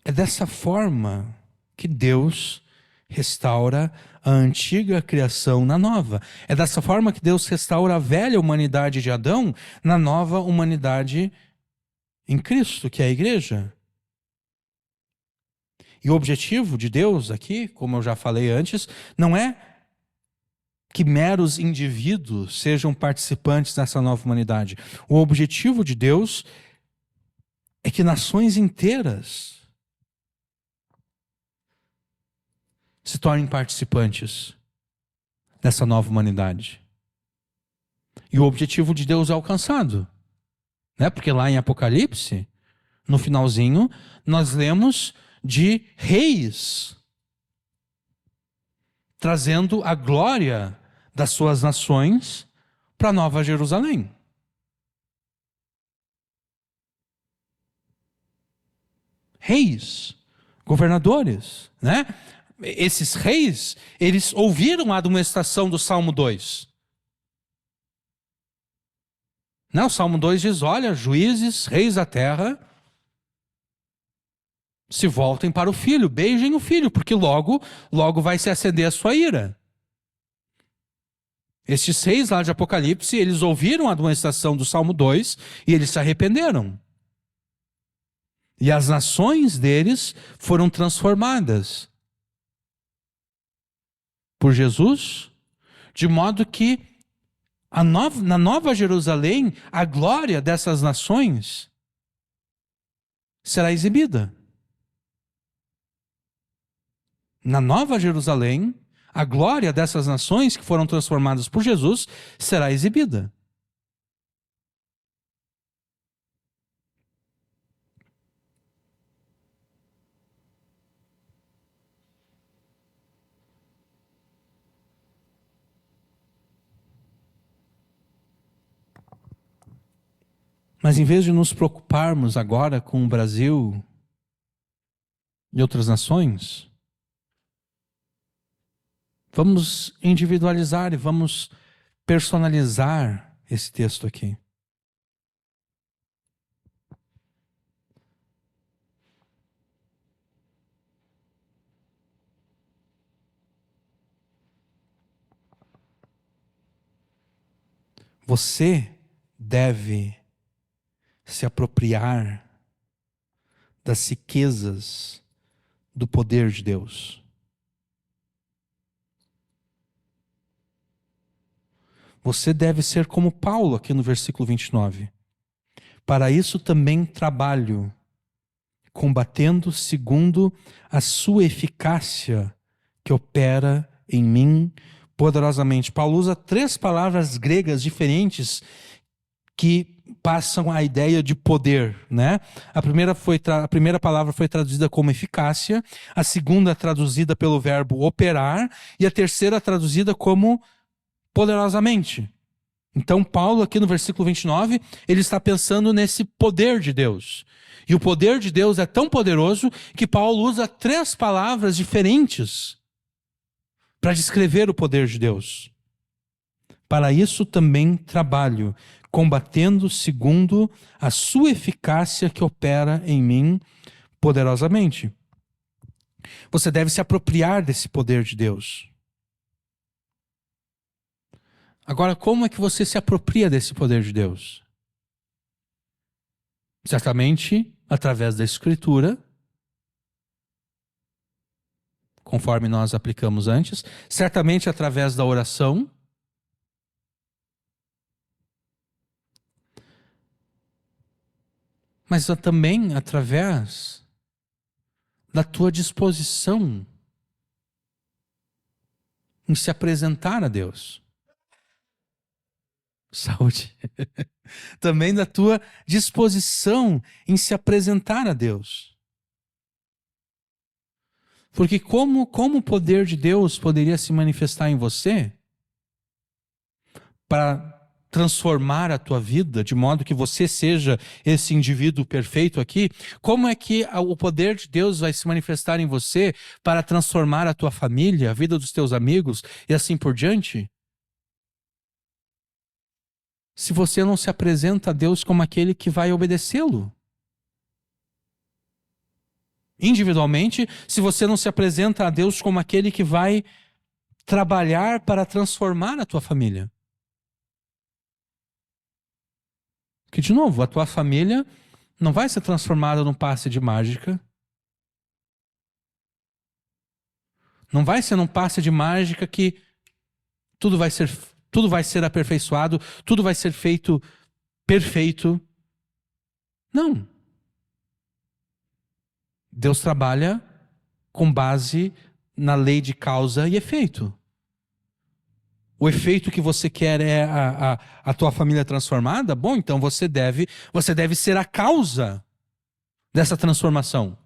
É dessa forma que Deus restaura a antiga criação na nova. É dessa forma que Deus restaura a velha humanidade de Adão na nova humanidade em Cristo, que é a igreja. E o objetivo de Deus aqui, como eu já falei antes, não é que meros indivíduos sejam participantes dessa nova humanidade. O objetivo de Deus é que nações inteiras se tornem participantes dessa nova humanidade. E o objetivo de Deus é alcançado, né? Porque lá em Apocalipse, no finalzinho, nós lemos de reis trazendo a glória das suas nações para a Nova Jerusalém. Reis, governadores, né? Esses reis, eles ouviram a admoestação do Salmo 2. Não, o Salmo 2 diz, olha, juízes, reis da terra, se voltem para o filho, beijem o filho, porque logo vai se acender a sua ira. Estes reis lá de Apocalipse, eles ouviram a admoestação do Salmo 2 e eles se arrependeram. E as nações deles foram transformadas. por Jesus, de modo que na Nova Jerusalém, a glória dessas nações será exibida. Na Nova Jerusalém, a glória dessas nações que foram transformadas por Jesus será exibida. Mas em vez de nos preocuparmos agora com o Brasil e outras nações, vamos individualizar e vamos personalizar esse texto aqui. Você deve se apropriar das riquezas do poder de Deus. Você deve ser como Paulo aqui no versículo 29. Para isso também trabalho, combatendo segundo a sua eficácia que opera em mim poderosamente. Paulo usa 3 palavras gregas diferentes que passam a ideia de poder, né? A primeira palavra foi traduzida como eficácia, a segunda traduzida pelo verbo operar e a terceira traduzida como poderosamente. Então Paulo aqui no versículo 29, ele está pensando nesse poder de Deus. E o poder de Deus é tão poderoso que Paulo usa 3 palavras diferentes para descrever o poder de Deus. Para isso também trabalho, combatendo segundo a sua eficácia que opera em mim poderosamente. Você deve se apropriar desse poder de Deus. Agora, como é que você se apropria desse poder de Deus? Certamente através da Escritura, conforme nós aplicamos antes, certamente através da oração, mas também através da tua disposição em se apresentar a Deus. Saúde. Também da tua disposição em se apresentar a Deus. Porque como o poder de Deus poderia se manifestar em você para transformar a tua vida, de modo que você seja esse indivíduo perfeito aqui, como é que o poder de Deus vai se manifestar em você para transformar a tua família, a vida dos teus amigos e assim por diante? Se você não se apresenta a Deus como aquele que vai obedecê-lo. Individualmente, se você não se apresenta a Deus como aquele que vai trabalhar para transformar a tua família. Que, de novo, a tua família não vai ser transformada num passe de mágica. Não vai ser num passe de mágica que tudo vai ser aperfeiçoado, tudo vai ser feito perfeito. Não. Deus trabalha com base na lei de causa e efeito. O efeito que você quer é a tua família transformada? Bom, então você deve ser a causa dessa transformação.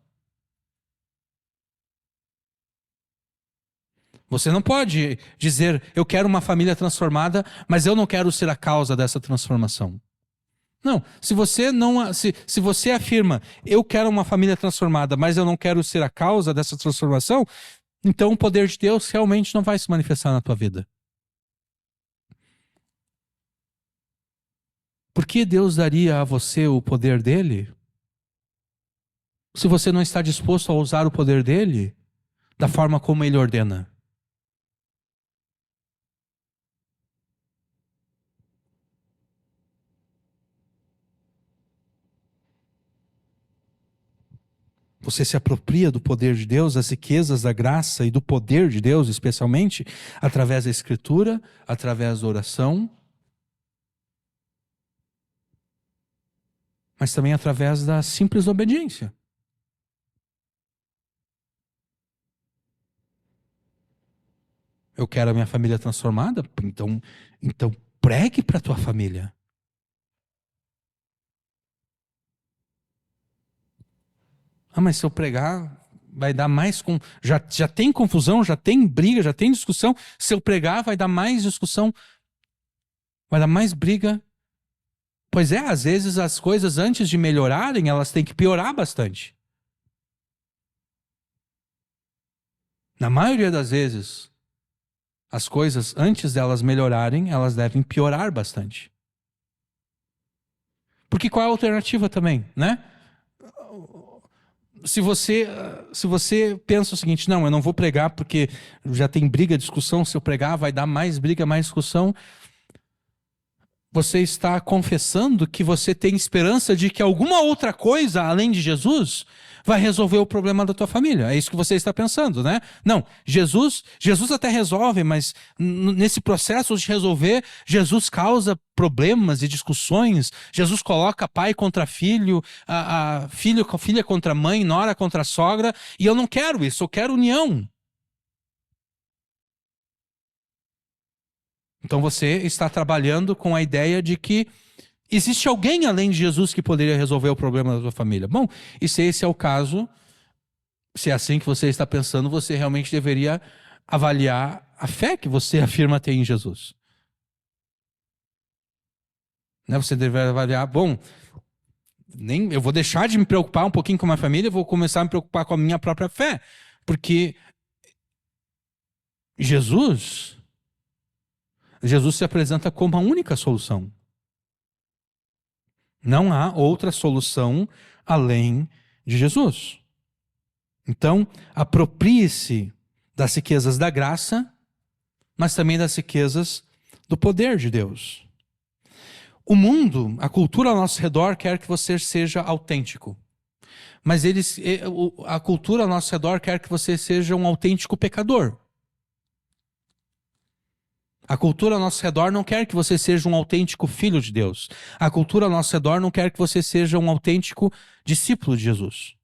Você não pode dizer, eu quero uma família transformada, mas eu não quero ser a causa dessa transformação. Não, se você afirma, eu quero uma família transformada, mas eu não quero ser a causa dessa transformação, então o poder de Deus realmente não vai se manifestar na tua vida. Por que Deus daria a você o poder dele? Se você não está disposto a usar o poder dele da forma como ele ordena. Você se apropria do poder de Deus, das riquezas da graça e do poder de Deus, especialmente, através da Escritura, através da oração, mas também através da simples obediência. Eu quero a minha família transformada, então pregue para a tua família. Ah, mas se eu pregar, vai dar mais... Já tem confusão, já tem briga, já tem discussão. Se eu pregar, vai dar mais discussão, vai dar mais briga. Pois é, às vezes as coisas antes de melhorarem, elas têm que piorar bastante. Na maioria das vezes, as coisas antes delas melhorarem, elas devem piorar bastante. Porque qual é a alternativa também, né? Se você pensa o seguinte, não, eu não vou pregar porque já tem briga, discussão, se eu pregar vai dar mais briga, mais discussão, você está confessando que você tem esperança de que alguma outra coisa, além de Jesus, vai resolver o problema da tua família. É isso que você está pensando, né? Não, Jesus até resolve, mas nesse processo de resolver, Jesus causa problemas e discussões. Jesus coloca pai contra filho, filha contra mãe, nora contra sogra, e eu não quero isso, eu quero união. Então você está trabalhando com a ideia de que existe alguém além de Jesus que poderia resolver o problema da sua família. Bom, e se esse é o caso, se é assim que você está pensando, você realmente deveria avaliar a fé que você afirma ter em Jesus. Né? Você deveria avaliar, bom, eu vou deixar de me preocupar um pouquinho com a minha família, eu vou começar a me preocupar com a minha própria fé. Porque Jesus se apresenta como a única solução. Não há outra solução além de Jesus. Então, aproprie-se das riquezas da graça, mas também das riquezas do poder de Deus. O mundo, a cultura ao nosso redor quer que você seja autêntico. Mas a cultura ao nosso redor quer que você seja um autêntico pecador. A cultura ao nosso redor não quer que você seja um autêntico filho de Deus. A cultura ao nosso redor não quer que você seja um autêntico discípulo de Jesus.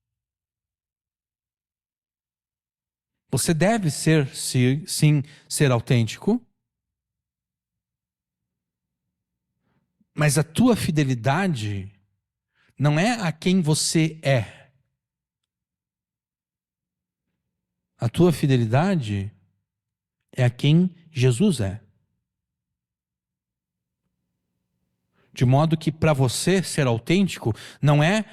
Você deve sim, ser autêntico, mas a tua fidelidade não é a quem você é. A tua fidelidade é a quem Jesus é. De modo que para você ser autêntico não é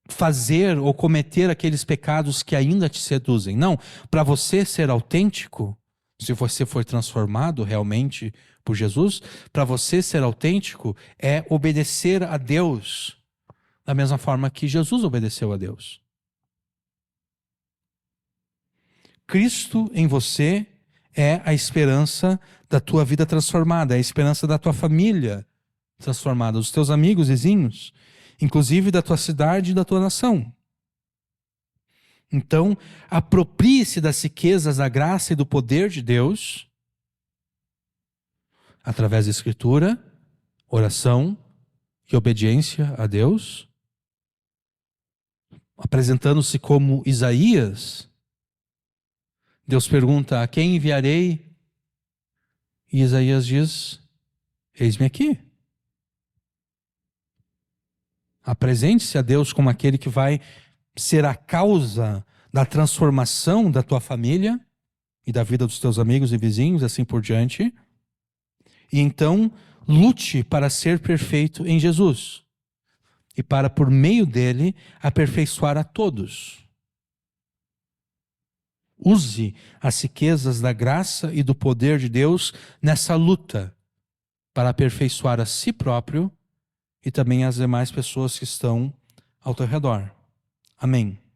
fazer ou cometer aqueles pecados que ainda te seduzem. Não, para você ser autêntico, se você for transformado realmente por Jesus, para você ser autêntico é obedecer a Deus da mesma forma que Jesus obedeceu a Deus. Cristo em você é a esperança da tua vida transformada, é a esperança da tua família transformada, dos teus amigos, vizinhos, inclusive da tua cidade e da tua nação. Então, aproprie-se das riquezas da graça e do poder de Deus, através da Escritura, oração e obediência a Deus, apresentando-se como Isaías. Deus pergunta, a quem enviarei? E Isaías diz, eis-me aqui. Apresente-se a Deus como aquele que vai ser a causa da transformação da tua família e da vida dos teus amigos e vizinhos, assim por diante. E então, lute para ser perfeito em Jesus e para, por meio dele, aperfeiçoar a todos. Use as riquezas da graça e do poder de Deus nessa luta para aperfeiçoar a si próprio e também as demais pessoas que estão ao teu redor. Amém.